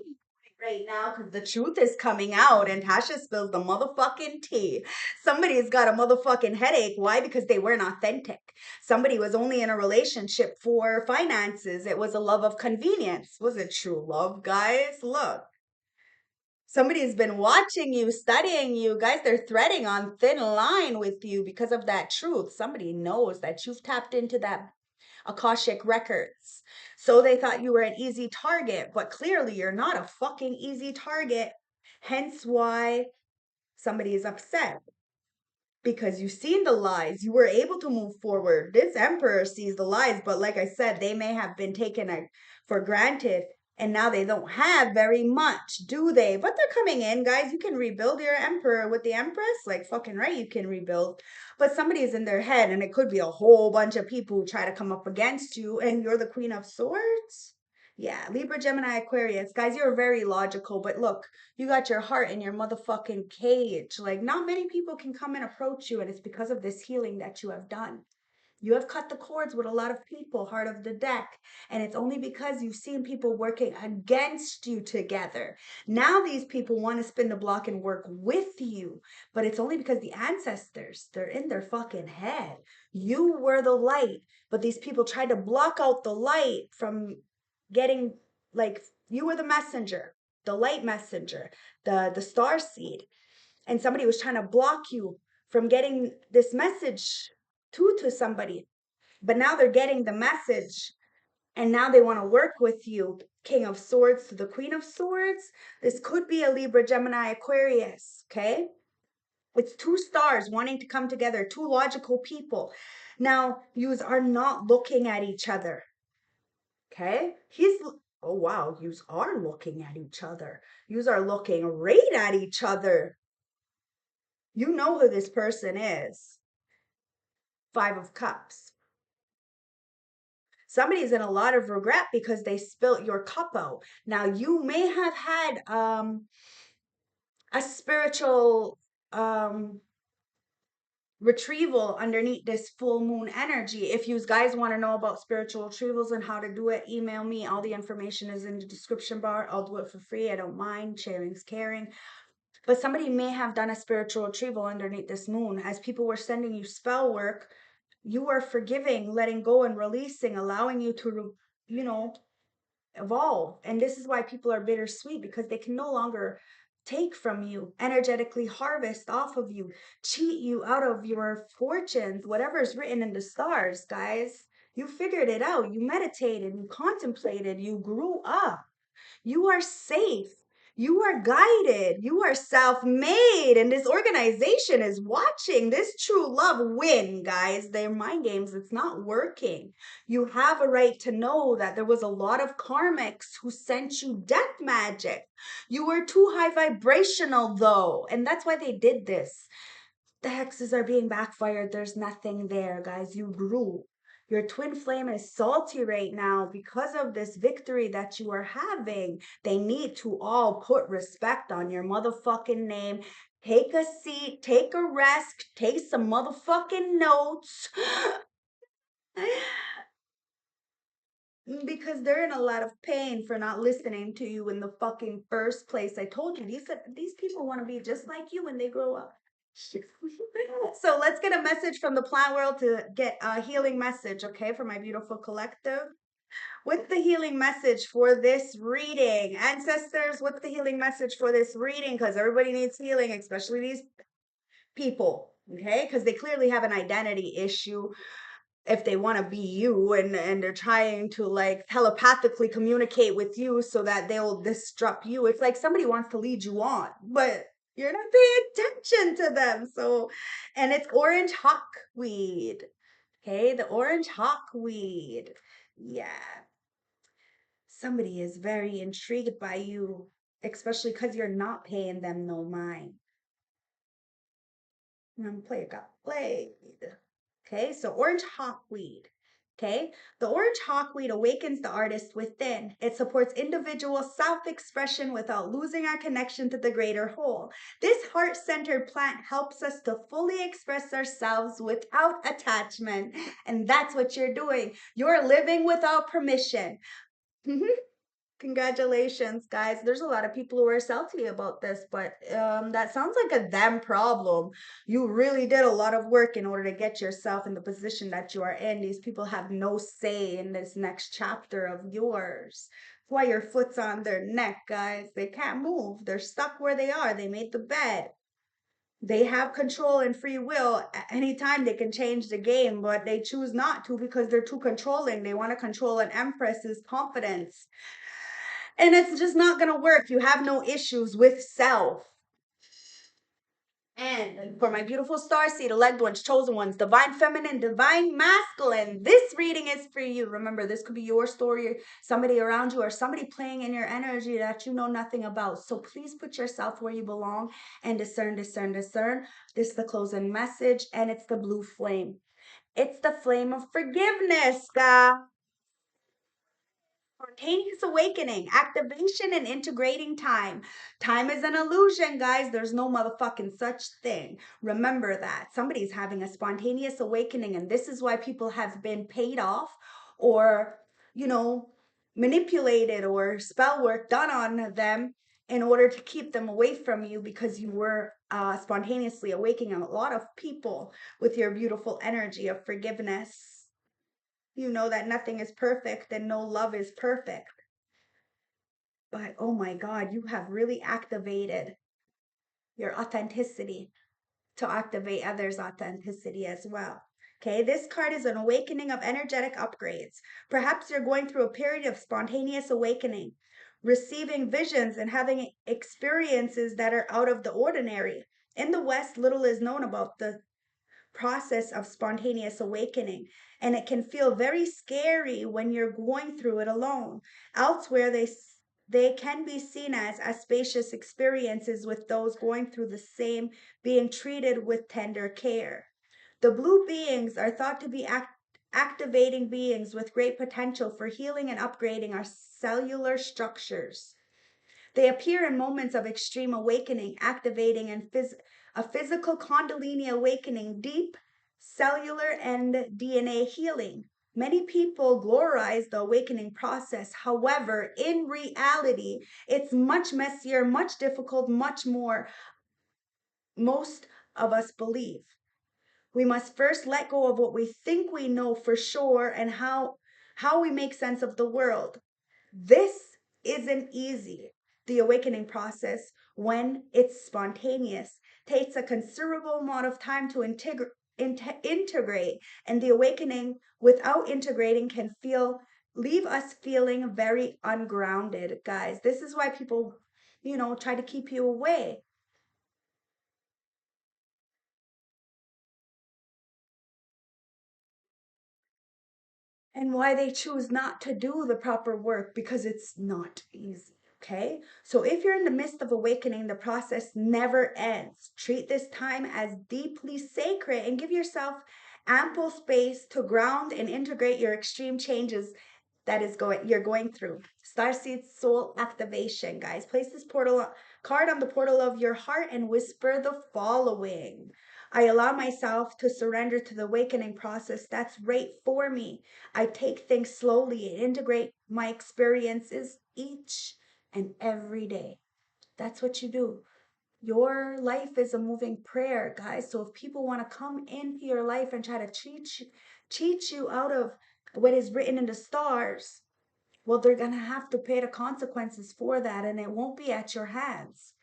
right now because the truth is coming out and Tasha spilled the motherfucking tea. Somebody's got a motherfucking headache. Why? Because they weren't authentic. Somebody was only in a relationship for finances. It was a love of convenience. Was it true love, guys? Look. Somebody's been watching you, studying you. Guys, they're threading on thin line with you because of that truth. Somebody knows that you've tapped into that Akashic records. So they thought you were an easy target, but clearly you're not a fucking easy target. Hence why somebody is upset because you've seen the lies. You were able to move forward. This emperor sees the lies, but like I said, they may have been taken for granted. And now they don't have very much, do they? But they're coming in, guys. You can rebuild your emperor with the empress. Like, fucking right, you can rebuild. But somebody's in their head, and it could be a whole bunch of people who try to come up against you, and you're the Queen of Swords. Yeah, Libra, Gemini, Aquarius. Guys, you're very logical, but look, you got your heart in your motherfucking cage. Like, not many people can come and approach you, and it's because of this healing that you have done. You have cut the cords with a lot of people, heart of the deck, and it's only because you've seen people working against you together. Now these people want to spin the block and work with you, but it's only because the ancestors, they're in their fucking head. You were the light, but these people tried to block out the light from getting, like, you were the messenger, the light messenger, the star seed, and somebody was trying to block you from getting this message to somebody. But now they're getting the message, and now they want to work with you. King of Swords to the Queen of Swords. This could be a Libra, Gemini, Aquarius, okay? It's two stars wanting to come together, two logical people. Now, yous are not looking at each other. Okay? Oh wow, yous are looking at each other. Yous are looking right at each other. You know who this person is. Five of Cups. Somebody's in a lot of regret because they spilt your cup out. Now you may have had a spiritual retrieval underneath this full moon energy. If you guys want to know about spiritual retrievals and how to do it, email me. All the information is in the description bar. I'll do it for free. I don't mind. Sharing's caring. But somebody may have done a spiritual retrieval underneath this moon. As people were sending you spell work, you were forgiving, letting go, and releasing, allowing you to, you know, evolve. And this is why people are bittersweet, because they can no longer take from you, energetically harvest off of you, cheat you out of your fortunes, whatever is written in the stars, guys. You figured it out. You meditated, you contemplated, you grew up. You are safe. You are guided. You are self-made. And this organization is watching this true love win, guys. They're mind games. It's not working. You have a right to know that there was a lot of karmics who sent you death magic. You were too high vibrational, though. And that's why they did this. The hexes are being backfired. There's nothing there, guys. You grew. Your twin flame is salty right now because of this victory that you are having. They need to all put respect on your motherfucking name. Take a seat, take a rest, take some motherfucking notes. Because they're in a lot of pain for not listening to you in the fucking first place. I told you these people want to be just like you when they grow up. So let's get a message from the plant world to get a healing message, okay, for my beautiful collective. What's the healing message for this reading? Ancestors, what's the healing message for this reading? Because everybody needs healing, especially these people, okay? Because they clearly have an identity issue if they want to be you, and they're trying to like telepathically communicate with you so that they'll disrupt you. It's like somebody wants to lead you on, but you're not paying attention to them. So, and it's orange hawkweed. Okay, the orange hawkweed. Yeah. Somebody is very intrigued by you, especially because you're not paying them no mind. Play got played. Okay, so orange hawkweed. Okay, the orange hawkweed awakens the artist within. It supports individual self-expression without losing our connection to the greater whole. This heart-centered plant helps us to fully express ourselves without attachment. And that's what you're doing. You're living without permission. Congratulations, guys. There's a lot of people who are salty about this, but that sounds like a them problem. You really did a lot of work in order to get yourself in the position that you are in. These people have no say in this next chapter of yours. That's why your foot's on their neck, guys. They can't move. They're stuck where they are. They made the bed. They have control and free will. At any time they can change the game, but they choose not to because they're too controlling. They want to control an empress's confidence. And it's just not going to work. You have no issues with self. And for my beautiful star seed, elect ones, chosen ones, divine feminine, divine masculine, this reading is for you. Remember, this could be your story, somebody around you, or somebody playing in your energy that you know nothing about. So please put yourself where you belong and discern, discern, discern. This is the closing message, and it's the blue flame. It's the flame of forgiveness, guys. Spontaneous awakening, activation, and integrating time. Time is an illusion, guys. There's no motherfucking such thing. Remember that. Somebody's having a spontaneous awakening, and this is why people have been paid off or, you know, manipulated or spell work done on them in order to keep them away from you because you were spontaneously awakening a lot of people with your beautiful energy of forgiveness. You know that nothing is perfect and no love is perfect. But oh my God, you have really activated your authenticity to activate others' authenticity as well. Okay, this card is an awakening of energetic upgrades. Perhaps you're going through a period of spontaneous awakening, receiving visions and having experiences that are out of the ordinary. In the West, little is known about the process of spontaneous awakening, and it can feel very scary when you're going through it alone. Elsewhere, they can be seen as spacious experiences with those going through the same being treated with tender care. The blue beings are thought to be activating beings with great potential for healing and upgrading our cellular structures. They appear in moments of extreme awakening, activating and a physical Kundalini awakening, deep cellular and DNA healing. Many people glorize the awakening process. However, in reality, it's much messier, much difficult, much more most of us believe. We must first let go of what we think we know for sure and how we make sense of the world. This isn't easy. The awakening process, when it's spontaneous, takes a considerable amount of time to integrate, and the awakening without integrating can leave us feeling very ungrounded, guys. This is why people, try to keep you away. And why they choose not to do the proper work because it's not easy. Okay, so if you're in the midst of awakening, the process never ends. Treat this time as deeply sacred and give yourself ample space to ground and integrate your extreme changes you're going through. Starseed soul activation, guys. Place this portal card on the portal of your heart and whisper the following. I allow myself to surrender to the awakening process that's right for me. I take things slowly and integrate my experiences each and every day. That's what you do. Your life is a moving prayer, guys. So if people want to come into your life and try to cheat you out of what is written in the stars, well, they're going to have to pay the consequences for that, and it won't be at your hands.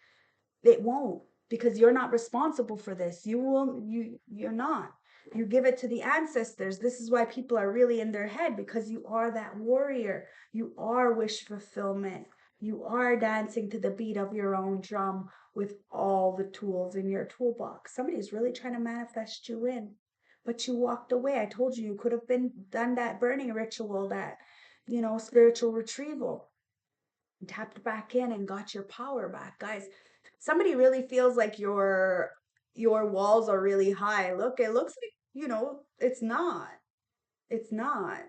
It won't, because you're not responsible for this. You're not. You give it to the ancestors. This is why people are really in their head, because you are that warrior. You are wish fulfillment. You are dancing to the beat of your own drum with all the tools in your toolbox. Somebody is really trying to manifest you in, but you walked away. I told you could have been done that burning ritual, that spiritual retrieval, and tapped back in and got your power back, guys. Somebody really feels like your walls are really high. Look, it looks like, it's not. It's not.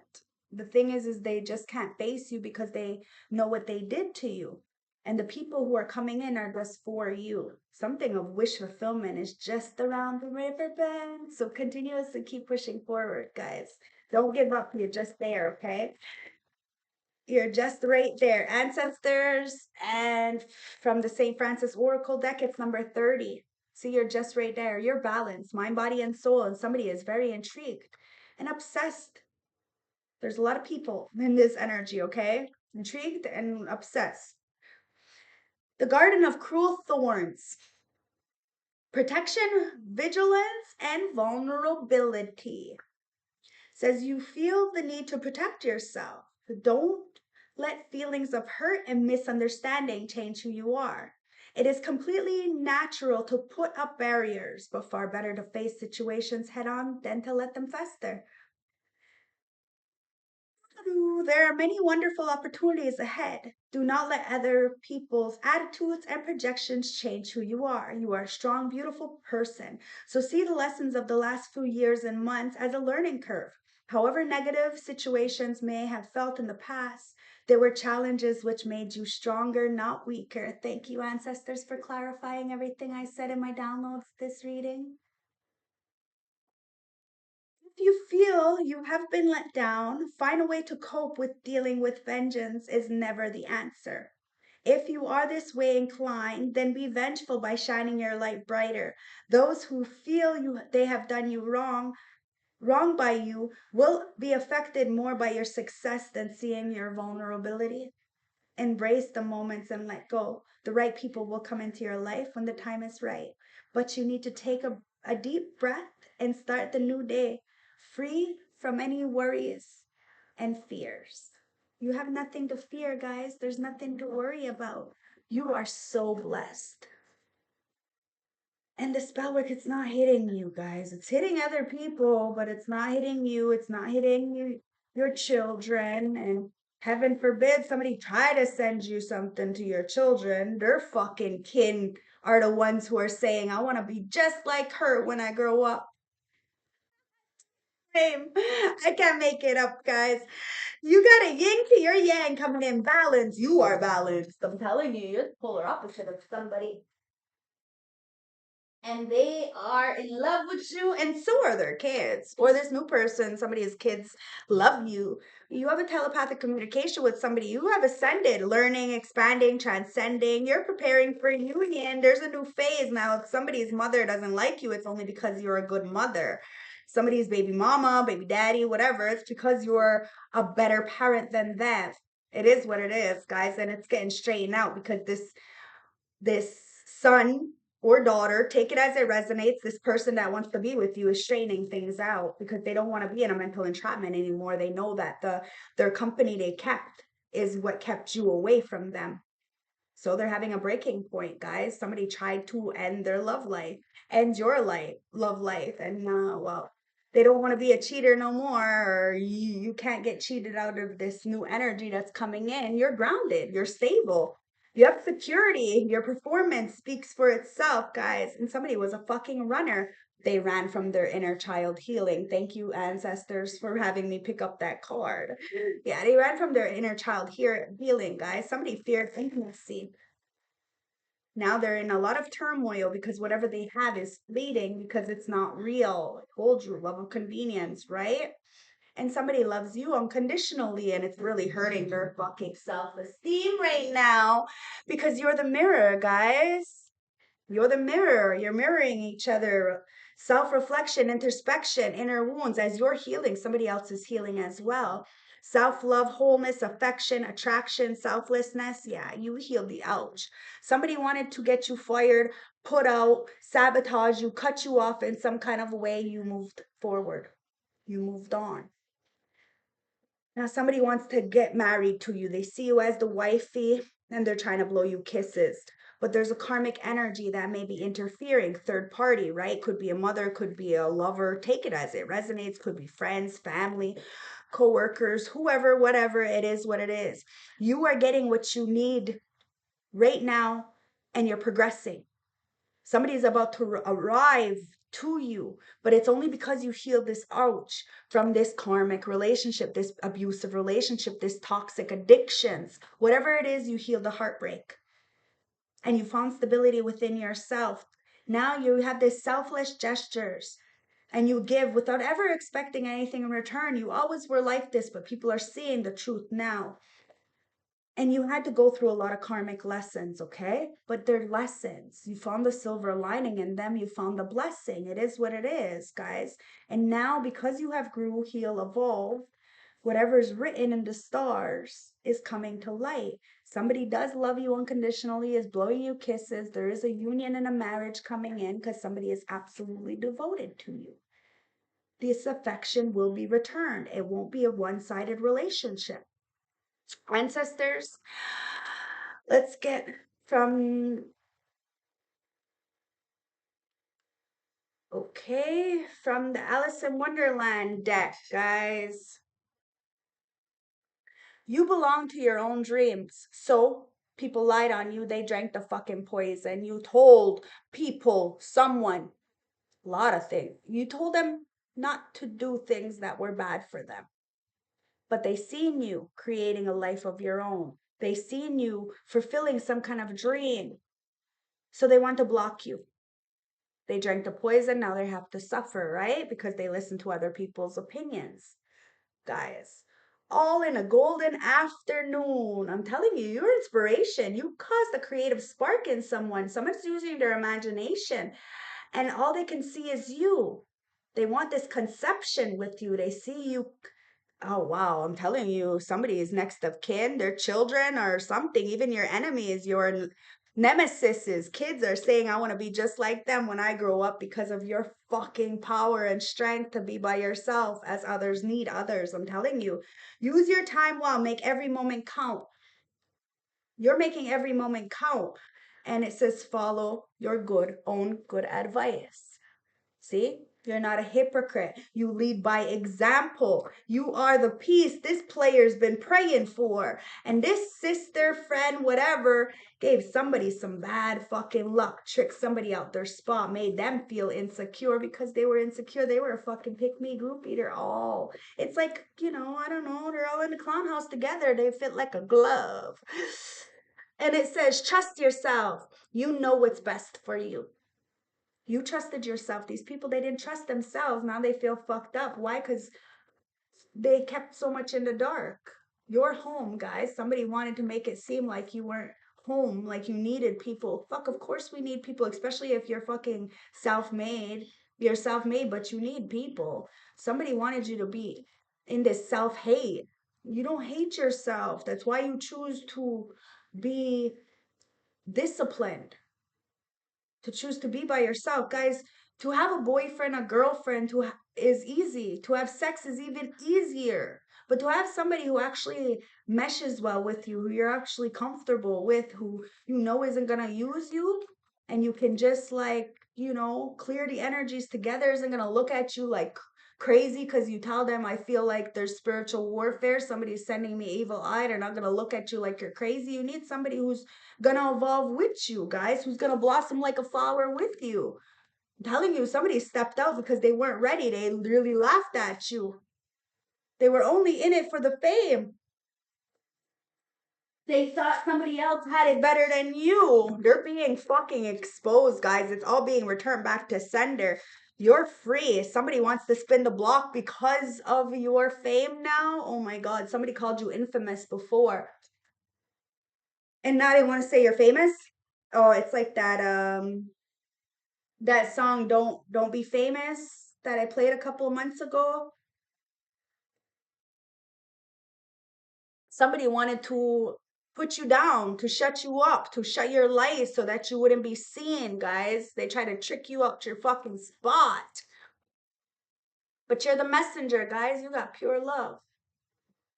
The thing is they just can't face you because they know what they did to you. And the people who are coming in are just for you. Something of wish fulfillment is just around the river bend. So continuously keep pushing forward, guys. Don't give up. You're just there, okay? You're just right there. Ancestors, and from the St. Francis Oracle deck, it's number 30. So you're just right there. You're balanced, mind, body, and soul. And somebody is very intrigued and obsessed. There's a lot of people in this energy, okay? Intrigued and obsessed. The Garden of Cruel Thorns. Protection, vigilance, and vulnerability. Says you feel the need to protect yourself. Don't let feelings of hurt and misunderstanding change who you are. It is completely natural to put up barriers, but far better to face situations head on than to let them fester. There are many wonderful opportunities ahead. Do not let other people's attitudes and projections change who you are. You are a strong, beautiful person. So see the lessons of the last few years and months as a learning curve. However negative situations may have felt in the past, there were challenges which made you stronger, not weaker. Thank you, ancestors, for clarifying everything I said in my downloads this reading. If you feel you have been let down, find a way to cope with dealing with vengeance is never the answer. If you are this way inclined, then be vengeful by shining your light brighter. Those who feel they have done you wrong by you, will be affected more by your success than seeing your vulnerability. Embrace the moments and let go. The right people will come into your life when the time is right. But you need to take a deep breath and start the new day free from any worries and fears. You have nothing to fear, guys. There's nothing to worry about. You are so blessed. And the spell work, it's not hitting you, guys. It's hitting other people, but it's not hitting you. It's not hitting your children. And heaven forbid somebody try to send you something to your children. Their fucking kin are the ones who are saying, I want to be just like her when I grow up. Same. I can't make it up, guys. You got a yin to your yang coming in balance. You are balanced. I'm telling you, you're the polar opposite of somebody, and they are in love with you, and so are their kids, or this new person. Somebody's kids love you. You have a telepathic communication with somebody. You have ascended, learning, expanding, transcending. You're preparing for union. There's a new phase now. If somebody's mother doesn't like you, it's only because you're a good mother. Somebody's baby mama, baby daddy, whatever, it's because you're a better parent than them. It is what it is, guys, and it's getting straightened out because this son or daughter, take it as it resonates, this person that wants to be with you is straightening things out because they don't want to be in a mental entrapment anymore. They know that their company they kept is what kept you away from them. So they're having a breaking point, guys. Somebody tried to end their love life, end your love life, and well, they don't want to be a cheater no more, or you can't get cheated out of this new energy that's coming in. You're grounded, you're stable, you have security, your performance speaks for itself, guys. And somebody was a fucking runner. They ran from their inner child healing. Thank you, ancestors, for having me pick up that card. Yeah, they ran from their inner child healing, guys. Somebody feared intimacy. Now they're in a lot of turmoil because whatever they have is fleeting because it's not real. I told you, love of convenience, right? And somebody loves you unconditionally and it's really hurting their fucking self-esteem right now because you're the mirror, guys. You're the mirror. You're mirroring each other. Self-reflection, introspection, inner wounds. As you're healing, somebody else is healing as well. Self-love, wholeness, affection, attraction, selflessness. Yeah, you healed the ouch. Somebody wanted to get you fired, put out, sabotage you, cut you off in some kind of way. You moved forward. You moved on. Now somebody wants to get married to you. They see you as the wifey and they're trying to blow you kisses. But there's a karmic energy that may be interfering, third party, right? Could be a mother, could be a lover. Take it as it resonates, could be friends, family, co-workers, whoever, whatever it is, what it is. You are getting what you need right now and you're progressing. Somebody's about to arrive to you, but it's only because you healed this ouch from this karmic relationship, this abusive relationship, this toxic addictions, whatever it is, you healed the heartbreak and you found stability within yourself. Now you have this selfless gestures and you give without ever expecting anything in return. You always were like this, but people are seeing the truth now. And you had to go through a lot of karmic lessons, okay? But they're lessons. You found the silver lining in them. You found the blessing. It is what it is, guys. And now, because you have grew, heal, evolved, whatever's written in the stars is coming to light. Somebody does love you unconditionally, is blowing you kisses. There is a union and a marriage coming in because somebody is absolutely devoted to you. This affection will be returned. It won't be a one-sided relationship. Ancestors, let's get from, okay, from the Alice in Wonderland deck, guys. You belong to your own dreams. So people lied on you. They drank the fucking poison. You told people, someone, a lot of things. You told them not to do things that were bad for them. But they seen you creating a life of your own. They seen you fulfilling some kind of dream. So they want to block you. They drank the poison, now they have to suffer, right? Because they listen to other people's opinions. Guys, all in a golden afternoon. I'm telling you, you're inspiration. You caused a creative spark in someone. Someone's using their imagination, and all they can see is you. They want this conception with you. They see you. Oh, wow. I'm telling you, somebody is next of kin, their children or something. Even your enemies, your nemesises. Kids are saying, I want to be just like them when I grow up because of your fucking power and strength to be by yourself as others need others. I'm telling you, use your time well, make every moment count. You're making every moment count. And it says, follow your good own good advice. See, you're not a hypocrite. You lead by example. You are the peace this player's been praying for. And this sister, friend, whatever, gave somebody some bad fucking luck, tricked somebody out their spot, made them feel insecure because they were insecure. They were a fucking pick me group eater. All it's like, I don't know, they're all in the clown house together. They fit like a glove. And it says, trust yourself. You know what's best for you. You trusted yourself. These people, they didn't trust themselves. Now they feel fucked up. Why? Because they kept so much in the dark. You're home, guys. Somebody wanted to make it seem like you weren't home, like you needed people. Fuck, of course we need people, especially if you're fucking self-made. You're self-made, but you need people. Somebody wanted you to be in this self-hate. You don't hate yourself. That's why you choose to be disciplined, to choose to be by yourself. Guys, to have a boyfriend, a girlfriend is easy. To have sex is even easier. But to have somebody who actually meshes well with you, who you're actually comfortable with, who you know isn't going to use you, and you can just like, clear the energies together, isn't going to look at you like crazy because you tell them, I feel like there's spiritual warfare. Somebody's sending me evil eye. They're not going to look at you like you're crazy. You need somebody who's gonna evolve with you, guys, who's gonna blossom like a flower with you. I'm telling you, somebody stepped out because they weren't ready. They really laughed at you. They were only in it for the fame. They thought somebody else had it better than you. They're being fucking exposed, guys. It's all being returned back to sender. You're free. If somebody wants to spin the block because of your fame now, oh my God, somebody called you infamous before. And now they want to say you're famous? Oh, it's like that song Don't Be Famous that I played a couple of months ago. Somebody wanted to put you down, to shut you up, to shut your light so that you wouldn't be seen, guys. They try to trick you up to your fucking spot. But you're the messenger, guys. You got pure love.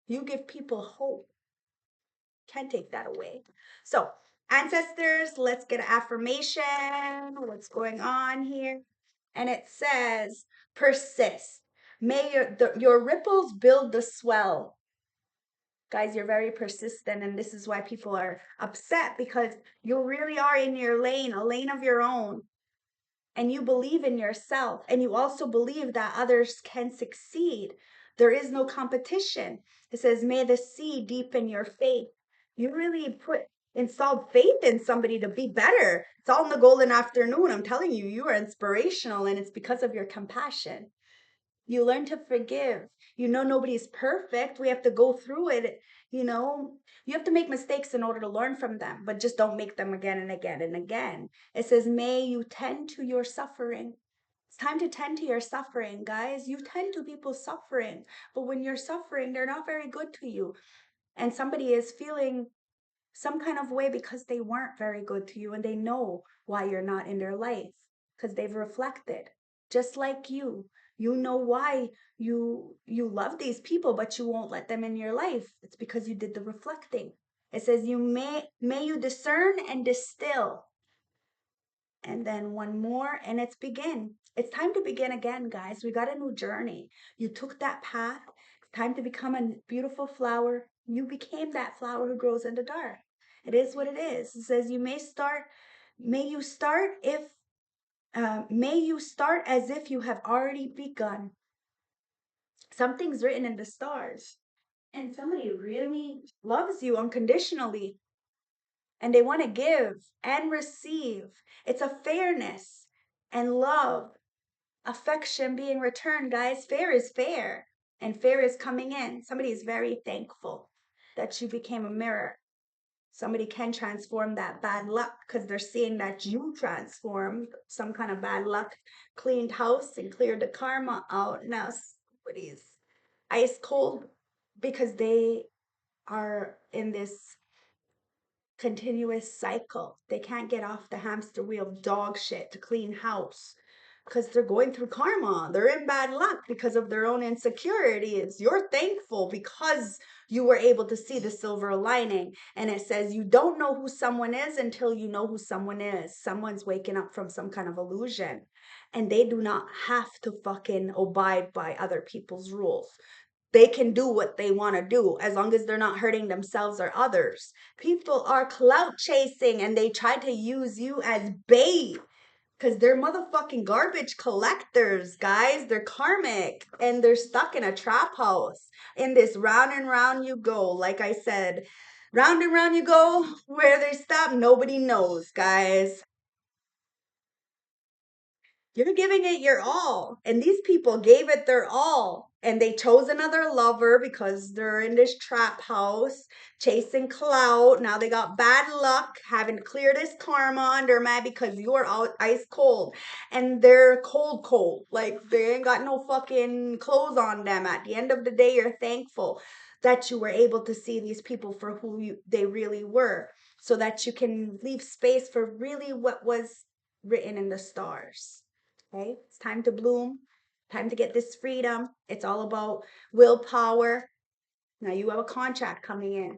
You give people hope. Can't take that away. So, ancestors, let's get an affirmation. What's going on here? And it says, persist. May your ripples build the swell. Guys, you're very persistent, and this is why people are upset because you really are in your lane, a lane of your own, and you believe in yourself, and you also believe that others can succeed. There is no competition. It says, may the sea deepen your faith. You really installed faith in somebody to be better. It's all in the golden afternoon. I'm telling you, you are inspirational, and it's because of your compassion. You learn to forgive. You know, nobody's perfect. We have to go through it. You know, you have to make mistakes in order to learn from them, but just don't make them again and again and again. It says, may you tend to your suffering. It's time to tend to your suffering, guys. You tend to people's suffering, but when you're suffering, they're not very good to you. And somebody is feeling some kind of way because they weren't very good to you and they know why you're not in their life because they've reflected just like you know why you love these people but you won't let them in your life. It's because you did the reflecting. It says you may you discern and distill. And then one more, and it's time to begin again, guys. We got a new journey. You took that path. It's time to become a beautiful flower. You became that flower who grows in the dark. It is what it is. It says may you start if may you start as if you have already begun. Something's written in the stars, and somebody really loves you unconditionally, and they want to give and receive. It's a fairness and love, affection being returned, guys. Fair is fair, and fair is coming in. Somebody is very thankful that you became a mirror. Somebody can transform that bad luck because they're seeing that you transformed some kind of bad luck, cleaned house, and cleared the karma out. Now somebody's ice cold because they are in this continuous cycle. They can't get off the hamster wheel of dog shit to clean house because they're going through karma. They're in bad luck because of their own insecurities. You're thankful because you were able to see the silver lining. And it says you don't know who someone is until you know who someone is. Someone's waking up from some kind of illusion. And they do not have to fucking abide by other people's rules. They can do what they want to do as long as they're not hurting themselves or others. People are clout chasing and they try to use you as bait because they're motherfucking garbage collectors, guys. They're karmic and they're stuck in a trap house. In this round and round you go. Like I said, round and round you go. Where they stop, nobody knows, guys. You're giving it your all. And these people gave it their all. And they chose another lover because they're in this trap house chasing clout. Now they got bad luck, having cleared this karma, and they're mad because you're out ice cold. And they're cold, cold. Like they ain't got no fucking clothes on them. At the end of the day, you're thankful that you were able to see these people for who they really were so that you can leave space for really what was written in the stars. Okay, it's time to bloom, time to get this freedom. It's all about willpower. Now you have a contract coming in,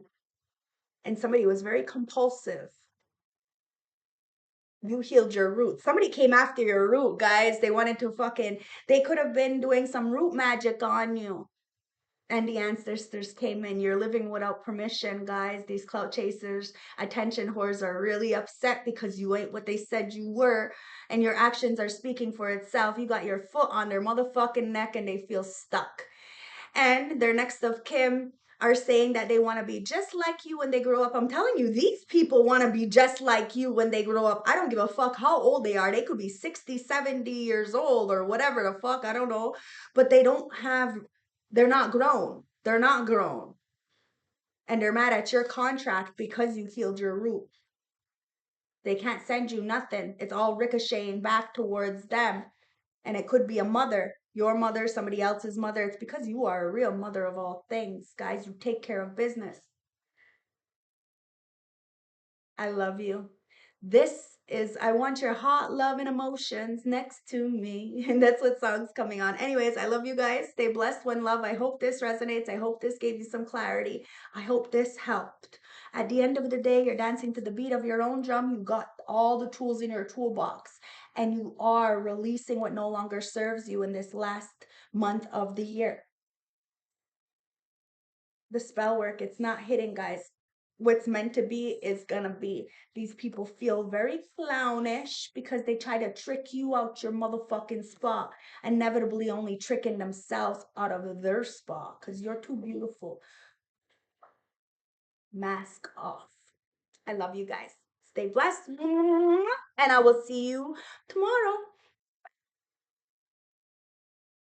and somebody was very compulsive. You healed your root. Somebody came after your root, guys. They wanted to they could have been doing some root magic on you. And the ancestors came in. You're living without permission, guys. These clout chasers, attention whores are really upset because you ain't what they said you were. And your actions are speaking for itself. You got your foot on their motherfucking neck and they feel stuck. And their next of kin are saying that they want to be just like you when they grow up. I'm telling you, these people want to be just like you when they grow up. I don't give a fuck how old they are. They could be 60, 70 years old or whatever the fuck. I don't know. But they're not grown. They're not grown. And they're mad at your contract because you healed your root. They can't send you nothing. It's all ricocheting back towards them. And it could be a mother, your mother, somebody else's mother. It's because you are a real mother of all things, guys. You take care of business. I love you. This is I want your hot love and emotions next to me. And that's what song's coming on. Anyways, I love you guys. Stay blessed, one love. I hope this resonates. I hope this gave you some clarity. I hope this helped. At the end of the day, you're dancing to the beat of your own drum. You got all the tools in your toolbox, and you are releasing what no longer serves you in this last month of the year. The spell work, it's not hitting, guys. What's meant to be is gonna be. These people feel very clownish because they try to trick you out your motherfucking spot, inevitably only tricking themselves out of their spot because you're too beautiful. Mask off. I love you guys. Stay blessed, and I will see you tomorrow.